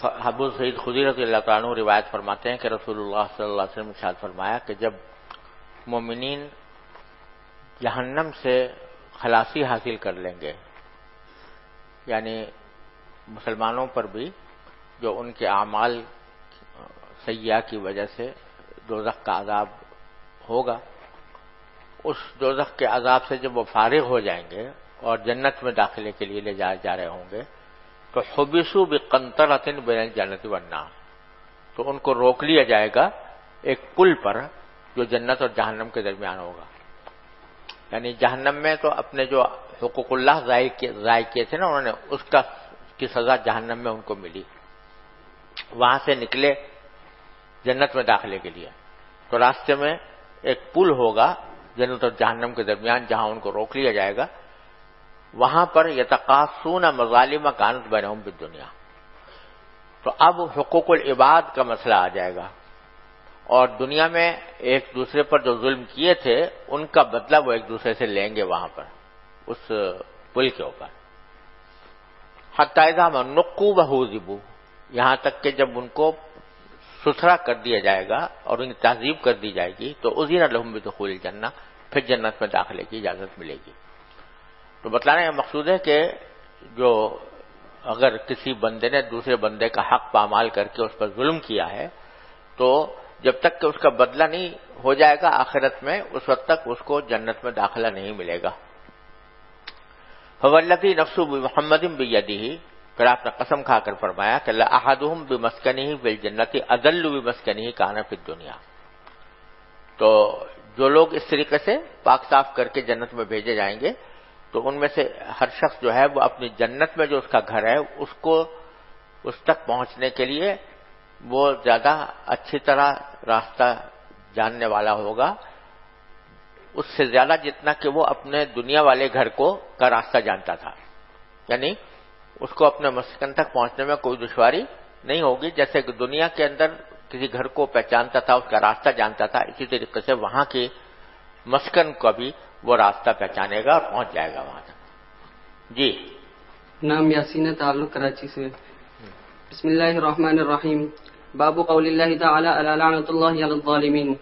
ابو سعید خدری رضی اللہ تعالیٰ عنہ روایت فرماتے ہیں کہ رسول اللہ صلی اللہ علیہ وسلم نے ارشاد فرمایا کہ جب مومنین جہنم سے خلاصی حاصل کر لیں گے، یعنی مسلمانوں پر بھی جو ان کے اعمال سیئہ کی وجہ سے دوزخ کا عذاب ہوگا، اس دوزخ کے عذاب سے جب وہ فارغ ہو جائیں گے اور جنت میں داخلے کے لیے لے جائے جا رہے ہوں گے تو حبسوا بقنطرۃ بین الجنۃ والنار، تو ان کو روک لیا جائے گا ایک پل پر جو جنت اور جہنم کے درمیان ہوگا. یعنی جہنم میں تو اپنے جو حقوق اللہ ضائع کیے تھے نا انہوں نے، اس کی سزا جہنم میں ان کو ملی. وہاں سے نکلے جنت میں داخلے کے لیے تو راستے میں ایک پل ہوگا جنت اور جہنم کے درمیان جہاں ان کو روک لیا جائے گا. وہاں پر یتقاصون مظالم کانت بینہم بالدنیا. تو اب حقوق العباد کا مسئلہ آ جائے گا اور دنیا میں ایک دوسرے پر جو ظلم کیے تھے ان کا بدلہ وہ ایک دوسرے سے لیں گے وہاں پر اس پل کے اوپر. حتی اذا ما نقوا وہذبوا، یہاں تک کہ جب ان کو ستھرا کر دیا جائے گا اور ان کی تہذیب کر دی جائے گی تو اذن لہم بدخول الجنہ، پھر جنت میں داخلے کی اجازت ملے گی. تو بتلانا یہ مقصود ہے کہ جو اگر کسی بندے نے دوسرے بندے کا حق پامال کر کے اس پر ظلم کیا ہے تو جب تک کہ اس کا بدلہ نہیں ہو جائے گا آخرت میں، اس وقت تک اس کو جنت میں داخلہ نہیں ملے گا. فوالذی نفس محمد بیدہ، پھر آپ نے قسم کھا کر فرمایا کہ لأحدہم بمسکنہ فی الجنۃ اذل بمسکنہ کان فی الدنیا. تو جو لوگ اس طریقے سے پاک صاف کر کے جنت میں بھیجے جائیں گے تو ان میں سے ہر شخص جو ہے وہ اپنی جنت میں جو اس کا گھر ہے اس تک پہنچنے کے لیے وہ زیادہ اچھی طرح راستہ جاننے والا ہوگا اس سے زیادہ جتنا کہ وہ اپنے دنیا والے گھر کا راستہ جانتا تھا. یعنی اس کو اپنے مسکن تک پہنچنے میں کوئی دشواری نہیں ہوگی. جیسے کہ دنیا کے اندر کسی گھر کو پہچانتا تھا، اس کا راستہ جانتا تھا، اسی طریقے سے وہاں کے مسکن کو بھی وہ راستہ پہچانے گا اور پہنچ جائے گا وہاں تک. جی نام یاسین، تعلق کراچی سے. بسم اللہ الرحمن الرحیم. باب قول اللہ تعالی الا لعنۃ اللہ علی الظالمین.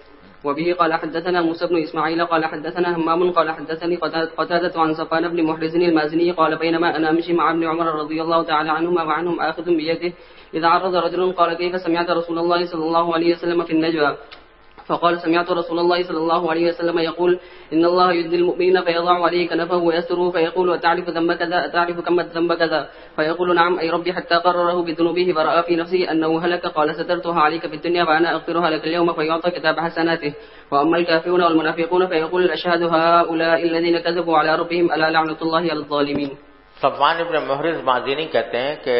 وبه قال حدثنا موسى بن اسماعيل قال حدثنا همام قال حدثني قتادة عن صفوان بن محرز المازني قال بينما انا امشي مع ابن عمر رضي الله تعالى عنهما وعنهم آخذ بيده اذا عرض رجل قال كيف سمعت رسول الله صلى الله عليه وسلم في النجوى فقال سمعت رسول الله صلى الله عليه وسلم يقول إن الله يدي المؤمن فيضع عليه كنفه ويستره فيقول أتعرف ذنب كذا أتعرف كم ذنب كذا فيقول نعم أي ربي حتى قرره بذنوبه فرأى في نفسه أنه هلك قال سترتها عليك في الدنيا وأنا أغفرها لك اليوم فيعطى كتاب حسناته. وأما الكافرون والمنافقون فيقول أشهد هؤلاء الذين كذبوا على ربهم ألا لعنة الله على الظالمين. صفوان ابن محرز مازنی کہتے ہیں کہ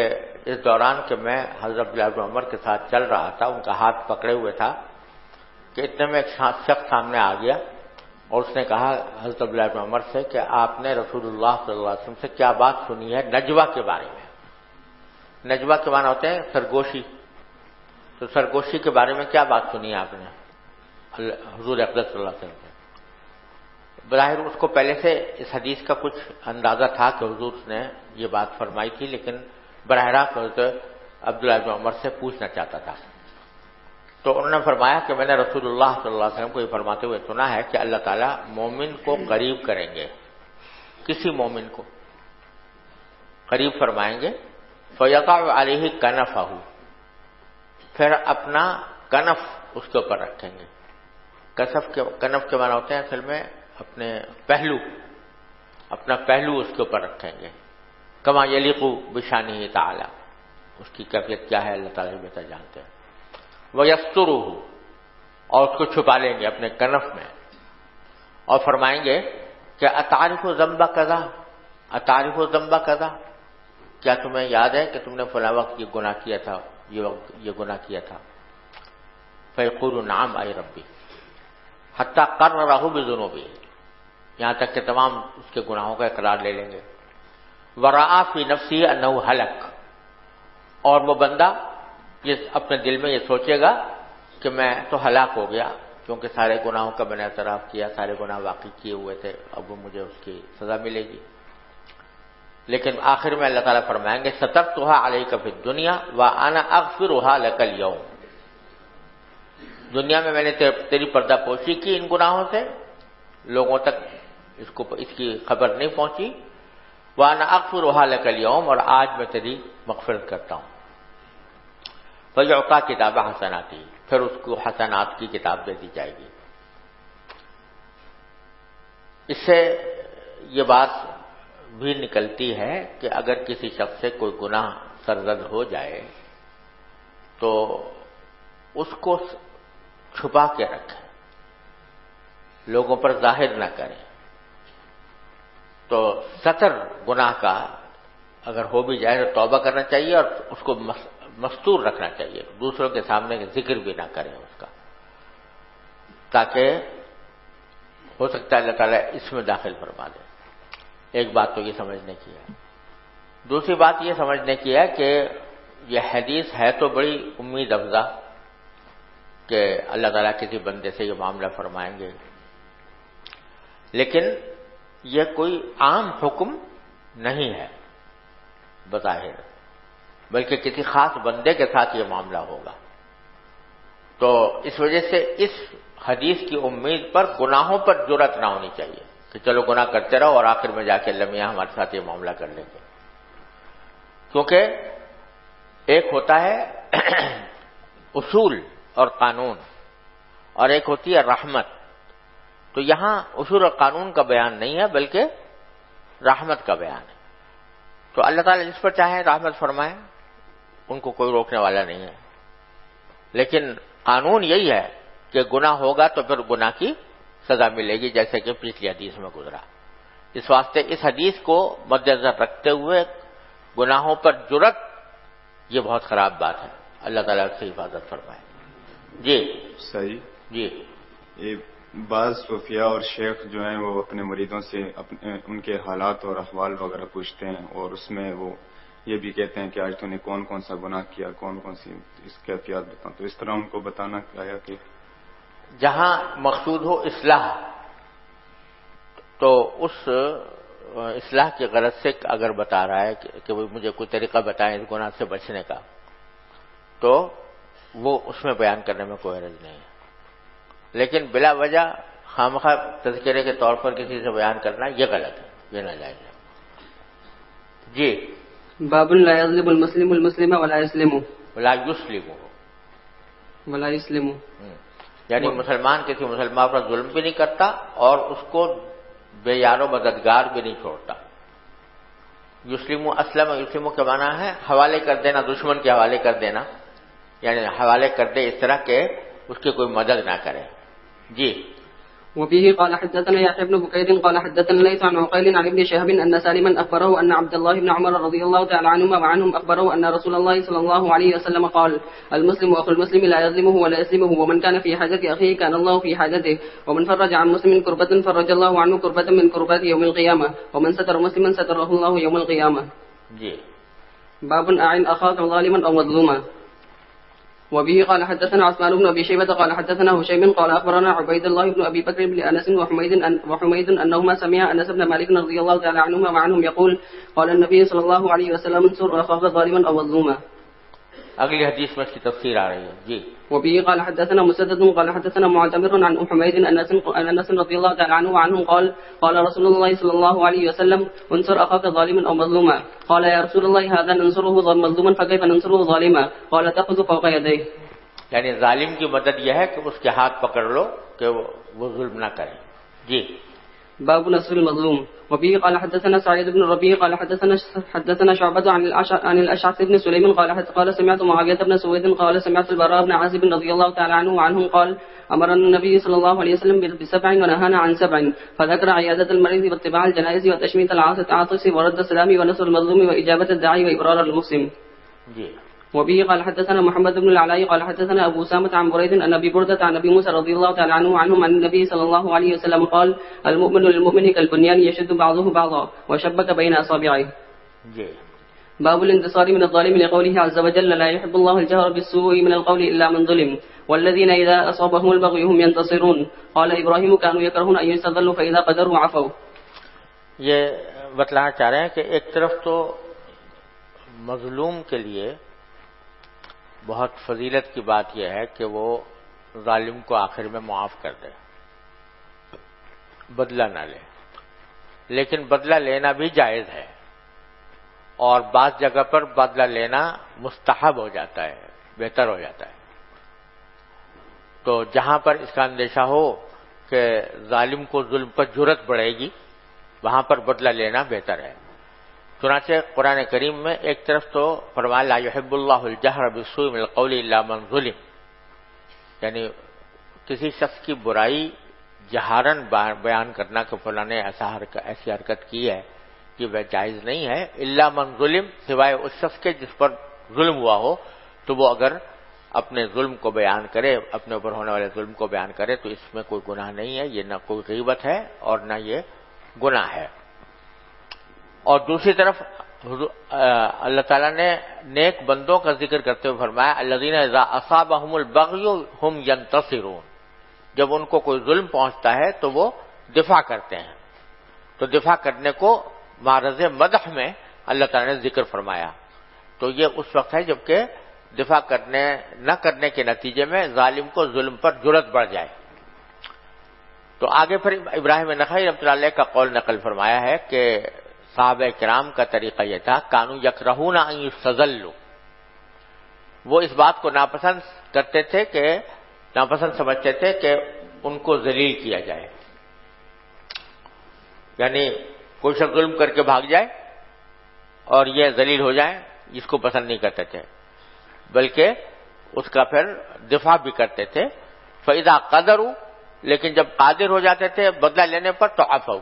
اس دوران کہ میں حضرت عبداللہ بن عمر کے ساتھ چل رہا تھا، ان کا ہاتھ پکڑے ہوئے تھا کہ اتنے میں ایک شخص سامنے آ گیا اور اس نے کہا حضرت عبداللہ بن عمر سے کہ آپ نے رسول اللہ صلی اللہ علیہ وسلم سے کیا بات سنی ہے نجوہ کے بارے میں. نجوہ کے معنی ہوتے ہیں سرگوشی. تو سرگوشی کے بارے میں کیا بات سنی ہے آپ نے حضور اقدس صلی اللہ علیہ وسلم سے؟ بظاہر اس کو پہلے سے اس حدیث کا کچھ اندازہ تھا کہ حضور نے یہ بات فرمائی تھی، لیکن براہ راست حضرت عبداللہ بن عمر سے پوچھنا چاہتا تھا. تو انہوں نے فرمایا کہ میں نے رسول اللہ صلی اللہ علیہ وسلم کو یہ فرماتے ہوئے سنا ہے کہ اللہ تعالیٰ مومن کو قریب کریں گے، کسی مومن کو قریب فرمائیں گے. فَيَقَعُ عَلَيْهِ كَنَفَهُ، پھر اپنا کنف اس کے اوپر رکھیں گے. کنف کے معنی ہوتے ہیں اصل میں اپنے پہلو، اپنا پہلو اس کے اوپر رکھیں گے. کما یلیق بشانہ تعالی، اس کی کیفیت کیا ہے اللہ تعالیٰ بہتر جانتے ہیں. وَيَسْتُرُهُ، اور اس کو چھپا لیں گے اپنے کنف میں اور فرمائیں گے کہ اتعرف ذنب کذا اتعرف ذنب کذا، کیا تمہیں یاد ہے کہ تم نے فلاں وقت یہ گناہ کیا تھا، یہ گناہ کیا تھا. فیقول نعم اے ربی حتی قررہ بذنوبہ، یہاں تک کہ تمام اس کے گناہوں کا اقرار لے لیں گے. ورأى فی نفسہ انہ ہلک، اور وہ بندہ یہ اپنے دل میں یہ سوچے گا کہ میں تو ہلاک ہو گیا. کیونکہ سارے گناہوں کا میں نے اعتراف کیا، سارے گناہ واقع کیے ہوئے تھے، اب مجھے اس کی سزا ملے گی۔ لیکن آخر میں اللہ تعالیٰ فرمائیں گے سترتھا علیک فی الدنیا وانا اغفرھا لک الیوم، دنیا میں نے تیری پردہ پوشی کی ان گناہوں سے، لوگوں تک اس کی خبر نہیں پہنچی، وانا اغفرھا لک الیوم، اور آج میں تیری مغفرت کرتا ہوں۔ فیعطی کتاب حسناتی، پھر اس کو حسنات کی کتاب دے دی جائے گی۔ اس سے یہ بات بھی نکلتی ہے کہ اگر کسی شخص سے کوئی گناہ سرزد ہو جائے تو اس کو چھپا کے رکھیں، لوگوں پر ظاہر نہ کریں۔ تو ستر گناہ کا اگر ہو بھی جائے تو توبہ کرنا چاہیے اور اس کو مستور رکھنا چاہیے، دوسروں کے سامنے ذکر بھی نہ کریں اس کا، تاکہ ہو سکتا ہے اللہ تعالیٰ اس میں داخل فرما دے۔ ایک بات تو یہ سمجھنے کی ہے۔ دوسری بات یہ سمجھنے کی ہے کہ یہ حدیث ہے تو بڑی امید افزا کہ اللہ تعالیٰ کسی بندے سے یہ معاملہ فرمائیں گے، لیکن یہ کوئی عام حکم نہیں ہے بظاہر، بلکہ کسی خاص بندے کے ساتھ یہ معاملہ ہوگا۔ تو اس وجہ سے اس حدیث کی امید پر گناہوں پر جرأت نہ ہونی چاہیے کہ چلو گناہ کرتے رہو اور آخر میں جا کے اللہ میاں ہمارے ساتھ یہ معاملہ کر لیں گے، کیونکہ ایک ہوتا ہے اصول اور قانون اور ایک ہوتی ہے رحمت۔ تو یہاں اصول اور قانون کا بیان نہیں ہے بلکہ رحمت کا بیان ہے۔ تو اللہ تعالیٰ جس پر چاہے رحمت فرمائے، ان کو کوئی روکنے والا نہیں ہے، لیکن قانون یہی ہے کہ گناہ ہوگا تو پھر گناہ کی سزا ملے گی، جیسے کہ پچھلی حدیث میں گزرا۔ اس واسطے اس حدیث کو مد نظر رکھتے ہوئے گناہوں پر جرأت یہ بہت خراب بات ہے، اللہ تعالیٰ سے حفاظت فرمائے۔ جی صحیح جی۔ یہ بعض صوفیاء اور شیخ جو ہیں وہ اپنے مریدوں سے ان کے حالات اور احوال وغیرہ پوچھتے ہیں، اور اس میں وہ یہ بھی کہتے ہیں کہ آج تو نے کون کون سا گناہ کیا، کون کون سی اس کی احتیاط بتاؤں، تو اس طرح ان کو بتانا چاہیا کہ جہاں مقصود ہو اصلاح، تو اس اصلاح کی غرض سے اگر بتا رہا ہے کہ وہ مجھے کوئی طریقہ بتائیں اس گناہ سے بچنے کا، تو وہ اس میں بیان کرنے میں کوئی حرج نہیں ہے، لیکن بلا وجہ خامخواہ تذکرے کے طور پر کسی سے بیان کرنا یہ غلط ہے، یہ ناجائز ہے۔ جی۔ باب لا يظلم المسلم المسلم ولا يسلمه ولا يسلمه، ولا يسلمه، یعنی مسلمان کسی مسلمان پر ظلم بھی نہیں کرتا اور اس کو بے یار و مددگار بھی نہیں چھوڑتا۔ یسلم اسلم، یسلم کے معنی ہے حوالے کر دینا، دشمن کے حوالے کر دینا، یعنی حوالے کر دے اس طرح کہ اس کی کوئی مدد نہ کرے۔ جی۔ وبه قال حدثنا يحيى بن بكير قال حدثنا ليث عن عقيل عن ابن شهاب أن سالما أخبره أن عبد الله بن عمر رضي الله تعالى عنهما وعنهم أخبره أن رسول الله صلى الله عليه وسلم قال المسلم أخو المسلم لا يظلمه ولا يسلمه، ومن كان في حاجة أخيه كان الله في حاجته، ومن فرج عن مسلم كربة فرج الله عنه كربة من كربات يوم القيامة، ومن ستر مسلما ستره الله يوم القيامة۔ جی۔ باب أعن أخاك ظالما أو مظلوما۔ وبه قال حدثنا عثمان بن أبي شيبة قال حدثنا هشيم قال أخبرنا عبيد الله بن أبي بكر بن أنس وحميد أنهما سمع أنس بن مالك رضي الله تعالى عنهما وعنهم يقول قال النبي صلى الله عليه وسلم انصر أخاك ظالما أو مظلوما۔ اگلی حدیث میں اس کی تفسیر آ رہی ہے۔ جی۔ وبه قال حدثنا مسدد قال حدثنا معتمر عن حميد أنس رضي الله تعالى عنه وعنه قال قال رسول الله صلى الله عليه وسلم انصر أخاك ظالما أو مظلوما، قال يا رسول الله هذا ننصره مظلوما فكيف ننصره ظالما، قال تأخذ فوق يديه، یعنی ظالم کی مدد یہ ہے کہ اس کے ہاتھ پکڑ لو کہ وہ ظلم نہ کرے۔ جی۔ باب نصر المظلوم۔ وبه قال حدثنا سعيد بن الربيع قال حدثنا شعبة عن الأشعث بن سليم قال سمعت معاوية بن سويد قال سمعت البراء بن عازب رضي الله تعالى عنه وعنهم قال أمرنا النبي صلى الله عليه وسلم بسبع ونهانا عن سبع، فذكر عيادة المريض واتباع الجنائز وتشميت العاطس ورد السلام ونصر المظلوم وإجابة الداعي وإبرار المسلم۔ جی۔ وبه قال حدثنا محمد بن العلاء قال حدثنا أبو سامة عن بريد عن أبي بردة عن أبي موسى رضي الله تعالى عنه وعنهم عن النبي صلى الله عليه وسلم قال المؤمن للمؤمن كالبنيان يشد بعضه بعضا وشبك بين أصابعه۔ جی۔ باب الانتصار من الظالم لقوله عز وجل لا يحب الله الجهر بالسوء من القول إلا من ظلم۔ والذين إذا أصابهم البغي هم ينتصرون قال إبراهيم كانوا يكرهون أن يستذلوا فإذا قدروا عفوا. یہ بتلانا چاہ رہے ہیں کہ ایک طرف تو مظلوم کے لیے بہت فضیلت کی بات یہ ہے کہ وہ ظالم کو آخر میں معاف کر دے، بدلہ نہ لے، لیکن بدلہ لینا بھی جائز ہے، اور بعض جگہ پر بدلہ لینا مستحب ہو جاتا ہے، بہتر ہو جاتا ہے. تو جہاں پر اس کا اندیشہ ہو کہ ظالم کو ظلم پر جرأت بڑھے گی، وہاں پر بدلہ لینا بہتر ہے. چنانچہ قرآن کریم میں ایک طرف تو فرمایا لا يحب اللہ الجہر بالسوء من القول الا من ظلم، یعنی کسی شخص کی برائی جہارن بیان کرنا کہ فلاں نے ایسی حرکت کی ہے کہ وہ جائز نہیں ہے، الا من ظلم، سوائے اس شخص کے جس پر ظلم ہوا ہو، تو وہ اگر اپنے ظلم کو بیان کرے، اپنے اوپر ہونے والے ظلم کو بیان کرے تو اس میں کوئی گناہ نہیں ہے، یہ نہ کوئی غیبت ہے اور نہ یہ گناہ ہے. اور دوسری طرف اللہ تعالیٰ نے نیک بندوں کا ذکر کرتے ہوئے فرمایا الذین اذا اصابهم البغی هم ینتصرون، جب ان کو کوئی ظلم پہنچتا ہے تو وہ دفاع کرتے ہیں. تو دفاع کرنے کو معرض مدح میں اللہ تعالیٰ نے ذکر فرمایا. تو یہ اس وقت ہے جبکہ دفاع نہ کرنے کے نتیجے میں ظالم کو ظلم پر جرأت بڑھ جائے. تو آگے پھر ابراہیم نخعی رحمۃ اللہ علیہ کا قول نقل فرمایا ہے کہ صحابہ کرام کا طریقہ یہ تھا کانوا یکرہون ان یستذلوا، وہ اس بات کو ناپسند کرتے تھے کہ ناپسند سمجھتے تھے کہ ان کو ذلیل کیا جائے، یعنی کوئی شخص ظلم کر کے بھاگ جائے اور یہ ذلیل ہو جائے، اس کو پسند نہیں کرتے تھے، بلکہ اس کا پھر دفاع بھی کرتے تھے. فَإِذَا قَدَرُوا، لیکن جب قادر ہو جاتے تھے بدلہ لینے پر تو عفو،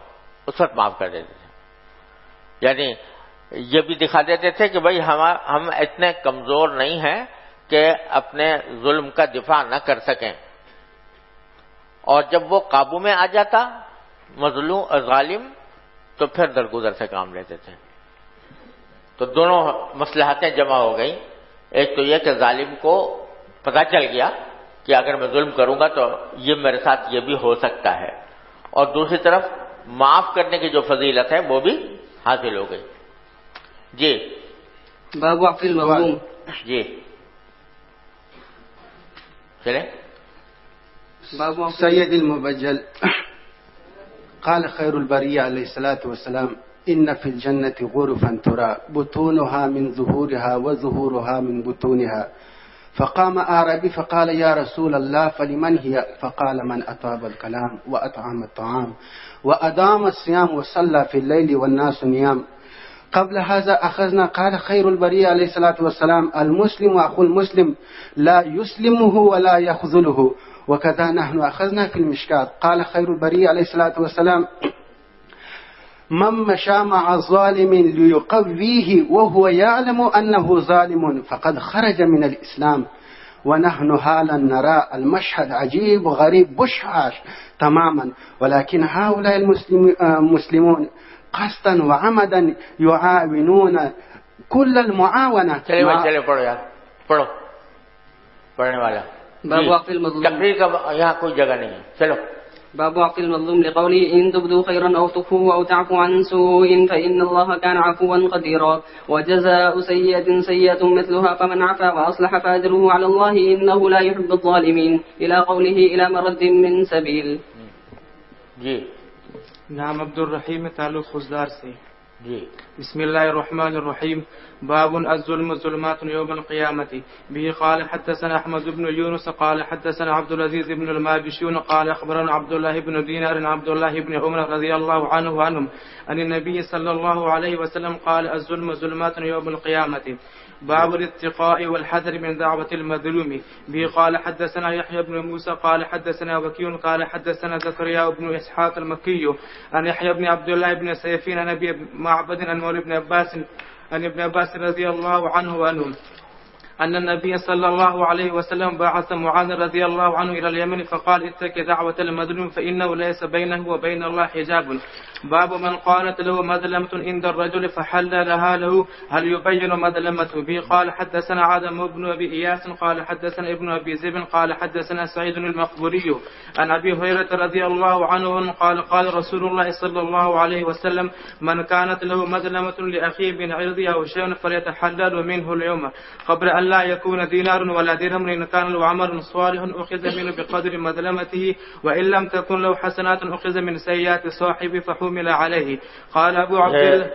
اس وقت معاف کر دیتے تھے. یعنی یہ بھی دکھا دیتے تھے کہ بھائی ہم اتنے کمزور نہیں ہیں کہ اپنے ظلم کا دفاع نہ کر سکیں. اور جب وہ قابو میں آ جاتا مظلوم اور ظالم تو پھر درگزر سے کام لیتے تھے. تو دونوں مصلحتیں جمع ہو گئیں. ایک تو یہ کہ ظالم کو پتہ چل گیا کہ اگر میں ظلم کروں گا تو یہ میرے ساتھ یہ بھی ہو سکتا ہے، اور دوسری طرف معاف کرنے کی جو فضیلت ہے وہ بھی حاصل ہو گئی. جی باب عفو المظلوم. جی چلیں. باب سید المبجل قال خير البرية عليه الصلاة والسلام إن في الجنة غرفا ترى بطونها من ظهورها وظهورها من بطونها. فقام أعرابي فقال يا رسول الله فلمن هي؟ فقال من أطاب الكلام وأطعم الطعام وأدام الصيام وصلى في الليل والناس نيام. قبل هذا أخذنا قال خير البرية عليه الصلاة والسلام المسلم أخو المسلم لا يسلمه ولا يخذله. وكذا نحن أخذنا في المشكات قال خير البرية عليه الصلاة والسلام من مشى مع الظالم ليقويه وهو يعلم أنه ظالم فقد خرج من الإسلام. ونحن حالا نرى المشهد عجيب غريب بشعاش تماما، ولكن هؤلاء المسلمون قصدا وعمدا يعاونون كل المعاونة. چلے پڑھو یار، پڑھو پڑھنے والا. باب عفو المظلوم. تقریر کا یہاں کوئی جگہ نہیں ہے. چلو. باب عفو المظلوم لقوله إن تبدوا خيرا أو تخفوه أو تعفوا عن سوء فإن الله كان عفوا قديرا. وجزاء سيئة سيئة مثلها فمن عفا وأصلح فأجره على الله إنه لا يحب الظالمين إلى قوله إلى مرد من سبيل. جی نام عبد الرحیم تعلق خزدار سے. جی بسم الله الرحمن الرحيم. باب الظلم ظلمات يوم القيامة. به قال حدثنا أحمد بن يونس قال حدثنا عبد العزيز بن الماجشون قال أخبرنا عبد الله بن دينار عبد الله بن عمر رضي الله عنه عنهم عن النبي صلى الله عليه وسلم قال الظلم ظلمات يوم القيامة. باب الاتقاء والحذر من دعوة المظلوم. به قال حدثنا يحيى بن موسى قال حدثنا وكيع قال حدثنا زكريا بن إسحاق المكي عن يحيى بن عبد الله بن سيفين عن أبي معبد عن مولى بن عباس عن ابن عباس رضي الله عنه وعنهم أن النبي صلى الله عليه وسلم بعث معاذ رضي الله عنه إلى اليمن فقال اتق دعوة المظلوم فإنه ليس بينه وبين الله حجاب. باب من قالت له مظلمة عند الرجل فحل لها له هل يبين مظلمته. به قال حدثنا آدم بن أبي إياس قال حدثنا ابن أبي ذئب قال حدثنا سعيد المقبوري عن أبي هريرة رضي الله عنه قال قال رسول الله صلى الله عليه وسلم من كانت له مظلمة لأخيه من عرضه أو شيء فليتحلل منه اليوم قبل أن لا يكون دينار ولا درهم. إن كان له عمل صالح أخذ منه بقدر مظلمته وإن لم تكن له حسنات أخذ من سيئات صاحبه فحمل عليه. قال أبو عبد الله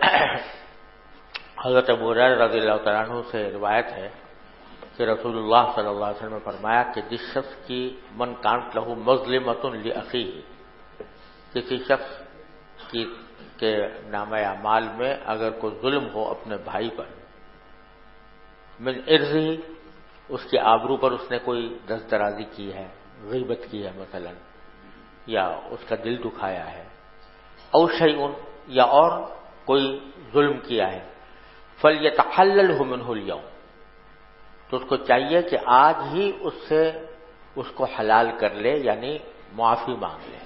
حضرت ابو ہریرہ رضی اللہ تعالیٰ عنہ سے روایت ہے کہ رسول اللہ صلی اللہ علیہ وسلم نے فرمایا کہ جس شخص کی من کانت لہو مظلمۃ لاخیہ، کسی شخص کی کے نامہ اعمال میں اگر کوئی ظلم ہو اپنے بھائی پر، من عرضہ، اس کے آبرو پر اس نے کوئی دست درازی کی ہے، غیبت کی ہے مثلا، یا اس کا دل دکھایا ہے، او شیء، یا اور کوئی ظلم کیا ہے، فلیتحللہ منہ اليوم، تو اس کو چاہیے کہ آج ہی اس سے اس کو حلال کر لے، یعنی معافی مانگ لے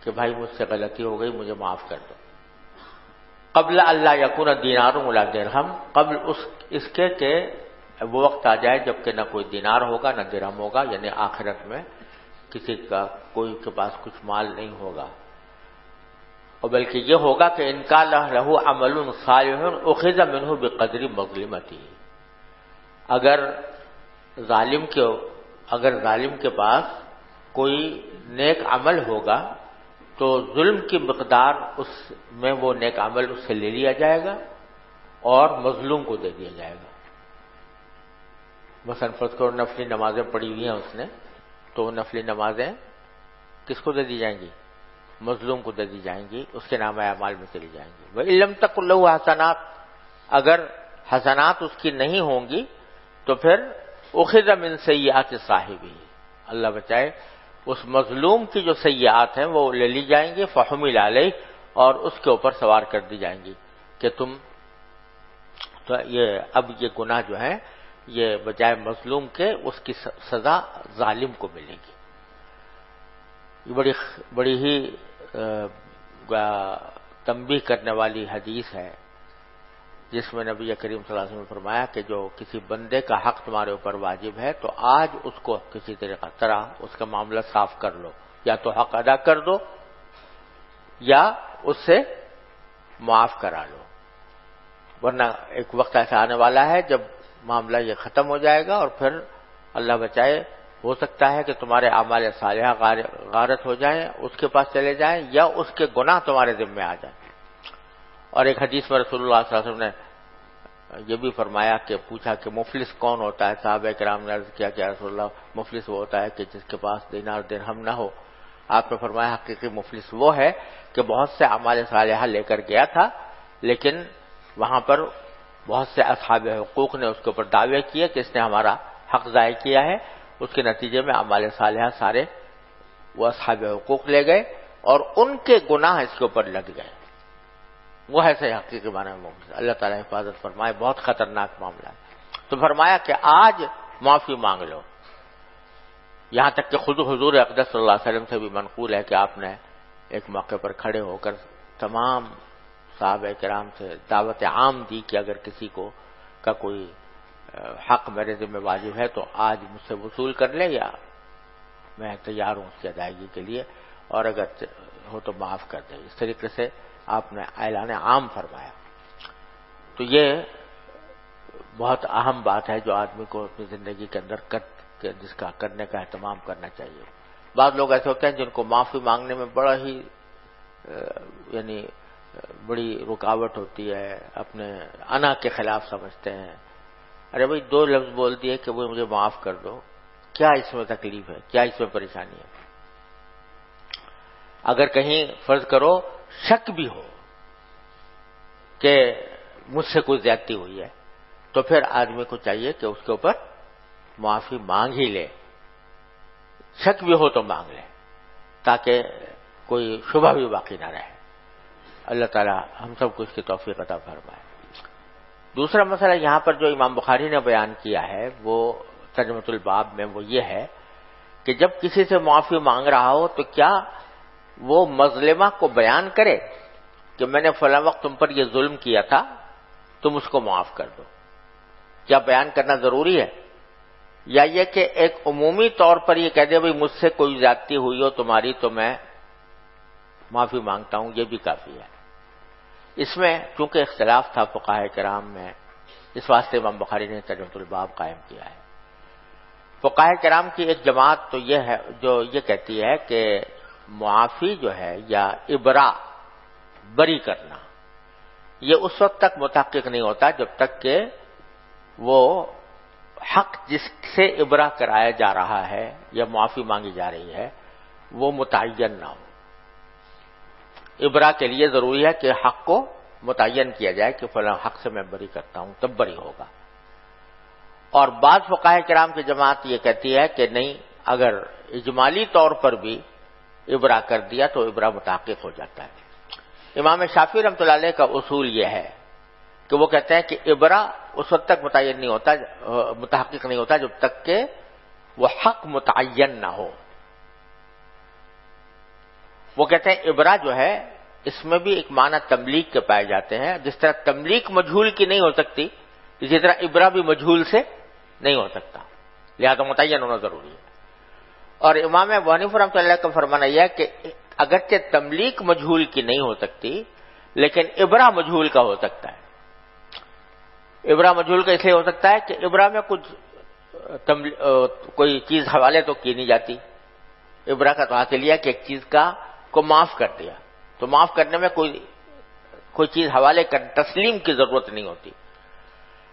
کہ بھائی مجھ سے غلطی ہو گئی، مجھے معاف کر دو. قبل اللہ یکون دینار ولا درہم، قبل اس کے کہ وہ وقت آ جائے جب کہ نہ کوئی دینار ہوگا نہ درہم ہوگا، یعنی آخرت میں کسی کا کوئی کے پاس کچھ مال نہیں ہوگا، اور بلکہ یہ ہوگا کہ ان کا لہو عمل صالح اخذ منہ بقدر مظلمتہ، اگر ظالم کے پاس کوئی نیک عمل ہوگا تو ظلم کی مقدار اس میں وہ نیک عمل اس سے لے لیا جائے گا اور مظلوم کو دے دیا جائے گا. مثلا فرض کرو نفلی نمازیں پڑھی ہوئی ہیں اس نے، تو نفلی نمازیں کس کو دے دی جائیں گی؟ مظلوم کو دے دی جائیں گی، اس کے نامہ اعمال میں چلی جائیں گی. وَإِن لَّمْ تَكُن لَّهُ حَسَنَاتٌ، اگر حسنات اس کی نہیں ہوں گی تو پھر اخذ من سیئات صاحبہ، اللہ بچائے، اس مظلوم کی جو سیئات ہیں وہ لے لی جائیں گی، فحمل علیہ، اور اس کے اوپر سوار کر دی جائیں گی کہ تم تو اب یہ گناہ جو ہے یہ بجائے مظلوم کے اس کی سزا ظالم کو ملے گی. یہ بڑی ہی تنبیہ کرنے والی حدیث ہے جس میں نبی کریم صلی اللہ علیہ وسلم نے فرمایا کہ جو کسی بندے کا حق تمہارے اوپر واجب ہے تو آج اس کو کسی طرح اس کا معاملہ صاف کر لو، یا تو حق ادا کر دو یا اس سے معاف کرا لو، ورنہ ایک وقت ایسا آنے والا ہے جب معاملہ یہ ختم ہو جائے گا اور پھر اللہ بچائے ہو سکتا ہے کہ تمہارے اعمال صالحہ غارت ہو جائیں، اس کے پاس چلے جائیں، یا اس کے گناہ تمہارے ذمہ آ جائیں. اور ایک حدیث میں رسول اللہ صلی اللہ علیہ وسلم نے یہ بھی فرمایا کہ پوچھا کہ مفلس کون ہوتا ہے؟ صحابہ کرام نے عرض کیا کہ رسول اللہ مفلس وہ ہوتا ہے کہ جس کے پاس دینار درہم نہ ہو. آپ نے فرمایا حقیقی مفلس وہ ہے کہ بہت سے اعمال صالحہ لے کر گیا تھا لیکن وہاں پر بہت سے اصحاب حقوق نے اس کے اوپر دعوے کیے کہ اس نے ہمارا حق ضائع کیا ہے، اس کے نتیجے میں اعمال صالحہ سارے وہ اصحاب حقوق لے گئے اور ان کے گناہ اس کے اوپر لگ گئے. وہ ایسے حقیقی معنی میں اللہ تعالیٰ حفاظت فرمائے، بہت خطرناک معاملہ ہے. تو فرمایا کہ آج معافی مانگ لو. یہاں تک کہ خود حضور اقدس صلی اللہ علیہ وسلم سے بھی منقول ہے کہ آپ نے ایک موقع پر کھڑے ہو کر تمام صحابہ کرام سے دعوت عام دی کہ اگر کسی کا کوئی حق میرے ذمہ واجب ہے تو آج مجھ سے وصول کر لے، یا میں تیار ہوں اس کی ادائیگی کے لیے، اور اگر ہو تو معاف کر دے. اس طریقے سے آپ نے اعلان عام فرمایا. تو یہ بہت اہم بات ہے جو آدمی کو اپنی زندگی کے اندر جس کا کرنے کا اہتمام کرنا چاہیے. بعض لوگ ایسے ہوتے ہیں جن کو معافی مانگنے میں بڑا ہی یعنی بڑی رکاوٹ ہوتی ہے، اپنے انا کے خلاف سمجھتے ہیں. ارے بھائی دو لفظ بول دیے کہ وہ مجھے معاف کر دو، کیا اس میں تکلیف ہے؟ کیا اس میں پریشانی ہے؟ اگر کہیں فرض کرو شک بھی ہو کہ مجھ سے کوئی زیادتی ہوئی ہے تو پھر آدمی کو چاہیے کہ اس کے اوپر معافی مانگ ہی لے. شک بھی ہو تو مانگ لے تاکہ کوئی شبہ بھی باقی نہ رہے. اللہ تعالی ہم سب کو اس کی توفیق عطا فرمائے. دوسرا مسئلہ یہاں پر جو امام بخاری نے بیان کیا ہے وہ ترجمۃ الباب میں، وہ یہ ہے کہ جب کسی سے معافی مانگ رہا ہو تو کیا وہ مظلمہ کو بیان کرے کہ میں نے فلاں وقت تم پر یہ ظلم کیا تھا، تم اس کو معاف کر دو؟ کیا بیان کرنا ضروری ہے؟ یا یہ کہ ایک عمومی طور پر یہ کہہ دے بھئی مجھ سے کوئی زیادتی ہوئی ہو تمہاری تو میں معافی مانگتا ہوں، یہ بھی کافی ہے؟ اس میں چونکہ اختلاف تھا فقہاء کرام میں، اس واسطے امام بخاری نے ترجمۃ الباب قائم کیا ہے۔ فقہاء کرام کی ایک جماعت تو یہ ہے جو یہ کہتی ہے کہ معافی جو ہے یا ابراء، بری کرنا، یہ اس وقت تک متحقق نہیں ہوتا جب تک کہ وہ حق جس سے ابراء کرایا جا رہا ہے یا معافی مانگی جا رہی ہے وہ متعین نہ ہو۔ ابراء کے لیے ضروری ہے کہ حق کو متعین کیا جائے کہ فلاں حق سے میں بری کرتا ہوں، تب بری ہوگا۔ اور بعض فقہاء کرام کی جماعت یہ کہتی ہے کہ نہیں، اگر اجمالی طور پر بھی ابراء کر دیا تو ابراء متحقق ہو جاتا ہے۔ امام شافعی رحمۃ اللہ علیہ کا اصول یہ ہے کہ وہ کہتے ہیں کہ ابراء اس وقت تک متعین نہیں ہوتا، متحقق نہیں ہوتا جب تک کہ وہ حق متعین نہ ہو۔ وہ کہتے ہیں ابراء جو ہے اس میں بھی ایک معنی تملیک کے پائے جاتے ہیں، جس طرح تملیک مجہول کی نہیں ہو سکتی اسی طرح ابراء بھی مجہول سے نہیں ہو سکتا، لہذا متعین ہونا ضروری ہے۔ اور امام ابو حنیفہ رحمۃ اللہ کا فرمانا یہ ہے کہ اگرچہ تملیک مجہول کی نہیں ہو سکتی لیکن ابراء مجہول کا ہو سکتا ہے۔ ابراء مجہول کا اس لیے ہو سکتا ہے کہ ابراء میں کچھ کوئی چیز حوالے تو کی نہیں جاتی، ابراء کا تو حاصل یہ کہ ایک چیز کو معاف کر دیا، تو معاف کرنے میں کوئی چیز حوالے کر تسلیم کی ضرورت نہیں ہوتی،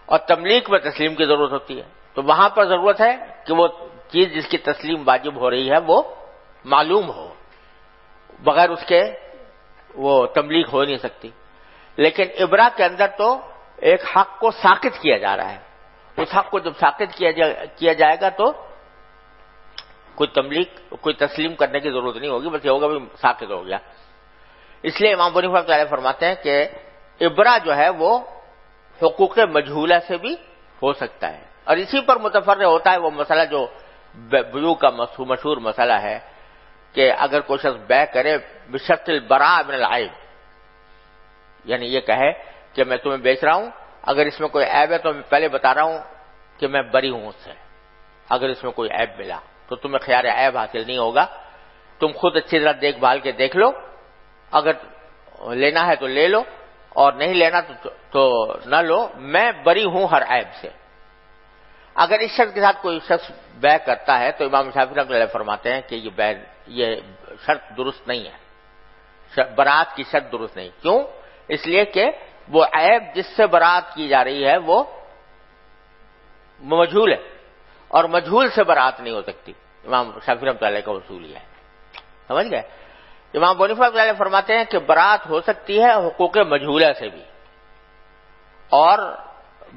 اور تملیک میں تسلیم کی ضرورت ہوتی ہے، تو وہاں پر ضرورت ہے کہ وہ چیز جس کی تسلیم واجب ہو رہی ہے وہ معلوم ہو، بغیر اس کے وہ تملیک ہو نہیں سکتی۔ لیکن ابراء کے اندر تو ایک حق کو ساقط کیا جا رہا ہے، اس حق کو جب ساقط کیا جائے گا تو کوئی تسلیم کرنے کی ضرورت نہیں ہوگی، بس یہ ہوگا بھی ساقط ہو گیا۔ اس لیے امام ابو حنیفہ رحمۃ اللہ فرماتے ہیں کہ ابراء جو ہے وہ حقوق مجہولہ سے بھی ہو سکتا ہے، اور اسی پر متفرع ہوتا ہے وہ مسئلہ جو بیوع کا مشہور مسئلہ ہے کہ اگر کوئی شخص بیع کرے بشرط البراء من العیب، یعنی یہ کہے کہ میں تمہیں بیچ رہا ہوں، اگر اس میں کوئی عیب ہے تو میں پہلے بتا رہا ہوں کہ میں بری ہوں اس سے، اگر اس میں کوئی عیب ملا تو تمہیں خیال عیب حاصل نہیں ہوگا، تم خود اچھی طرح دیکھ بھال کے دیکھ لو، اگر لینا ہے تو لے لو اور نہیں لینا تو نہ لو، میں بری ہوں ہر عیب سے۔ اگر اس شرط کے ساتھ کوئی شخص بیع کرتا ہے تو امام شافعی رحمۃ اللہ فرماتے ہیں کہ یہ شرط درست نہیں ہے، برات کی شرط درست نہیں۔ کیوں؟ اس لیے کہ وہ عیب جس سے برات کی جا رہی ہے وہ مجہول ہے، اور مجہول سے برات نہیں ہو سکتی، امام شافعی رحمۃ اللہ کا اصول یہ ہے، سمجھ گئے؟ امام ابو حنیفہ رحمۃ اللہ فرماتے ہیں کہ برات ہو سکتی ہے حقوق مجہولہ سے بھی، اور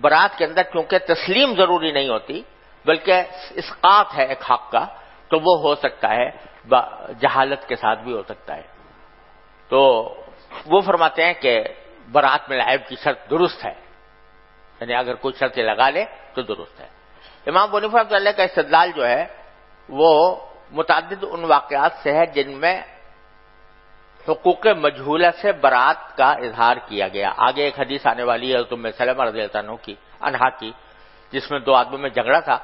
برات کے اندر چونکہ تسلیم ضروری نہیں ہوتی بلکہ اسقاط ہے ایک حق کا، تو وہ ہو سکتا ہے جہالت کے ساتھ بھی ہو سکتا ہے۔ تو وہ فرماتے ہیں کہ برات میں عیب کی شرط درست ہے، یعنی اگر کوئی شرط لگا لے تو درست ہے۔ امام ابو حنیفہ رحمۃ اللہ کا استدلال جو ہے وہ متعدد ان واقعات سے ہے جن میں حقوق مجہولہ سے برات کا اظہار کیا گیا۔ آگے ایک حدیث آنے والی ہے ام سلمہ رضی اللہ عنہا کی، جس میں دو آدمیوں میں جھگڑا تھا۔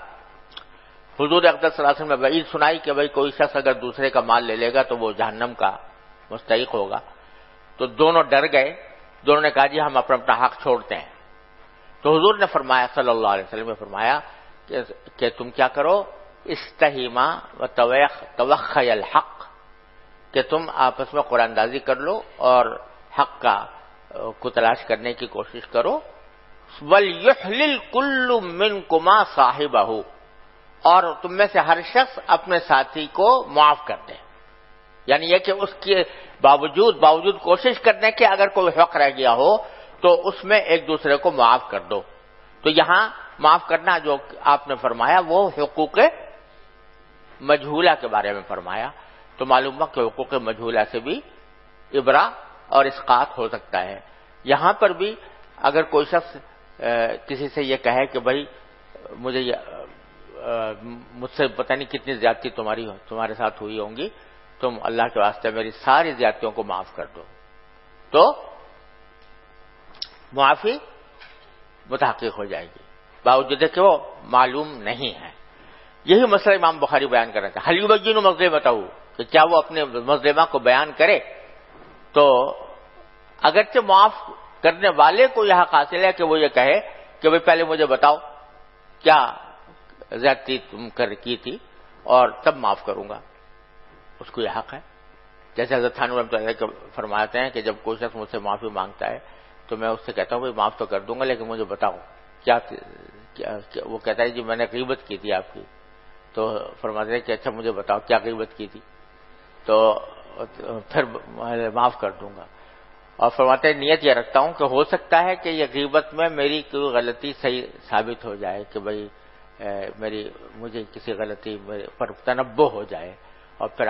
حضور اقدس صلی اللہ علیہ وسلم نے وعید سنائی کہ بھئی کوئی شخص اگر دوسرے کا مال لے لے گا تو وہ جہنم کا مستحق ہوگا۔ تو دونوں ڈر گئے، دونوں نے کہا جی ہم اپنا حق چھوڑتے ہیں۔ تو حضور نے فرمایا صلی اللہ علیہ وسلم نے فرمایا کہ تم کیا کرو، استحیما و توخی الحق، کہ تم آپس میں قرآن اندازی کر لو اور حق کو تلاش کرنے کی کوشش کرو۔ وَلْيُحْلِلْ كُلُّ مِنْكُمَا صَاحِبَهُ، اور تم میں سے ہر شخص اپنے ساتھی کو معاف کر دے، یعنی یہ کہ اس کے باوجود کوشش کرنے کے اگر کوئی حق رہ گیا ہو تو اس میں ایک دوسرے کو معاف کر دو۔ تو یہاں معاف کرنا جو آپ نے فرمایا وہ حقوق مجہولہ کے بارے میں فرمایا، تو معلوم ہوا کہ حقوق مجہولہ سے بھی ابراء اور اسقاط ہو سکتا ہے۔ یہاں پر بھی اگر کوئی شخص کسی سے یہ کہے کہ بھائی مجھے مجھ سے پتہ نہیں کتنی زیادتی تمہارے ساتھ ہوئی ہوں گی، تم اللہ کے واسطے میری ساری زیادتیوں کو معاف کر دو، تو معافی متحقق ہو جائے گی، باوجود کہ وہ معلوم نہیں ہے۔ یہی مسئلہ امام بخاری بیان کر رہے تھے، حل یبین مظلمتہ، کہ کیا وہ اپنے مظلمہ کو بیان کرے، تو اگرچہ معاف کرنے والے کو یہ حق حاصل ہے کہ وہ یہ کہے کہ بھئی پہلے مجھے بتاؤ کیا زیادتی تم کی تھی اور تب معاف کروں گا، اس کو یہ حق ہے۔ جیسے حضرت تھانوی رحمۃ اللہ علیہ فرماتے ہیں کہ جب کوئی شخص مجھ سے معافی مانگتا ہے تو میں اس سے کہتا ہوں بھائی معاف تو کر دوں گا لیکن مجھے بتاؤ کیا وہ کہتا ہے جی میں نے غیبت کی تھی آپ کی، تو فرماتے ہیں کہ اچھا مجھے بتاؤ کیا غیبت کی تھی، تو پھر معاف کر دوں گا۔ اور فرماتے ہیں نیت یہ رکھتا ہوں کہ ہو سکتا ہے کہ یہ غیبت میں میری کوئی غلطی صحیح ثابت ہو جائے، کہ بھئی مجھے کسی غلطی پر تنبہ ہو جائے، اور پھر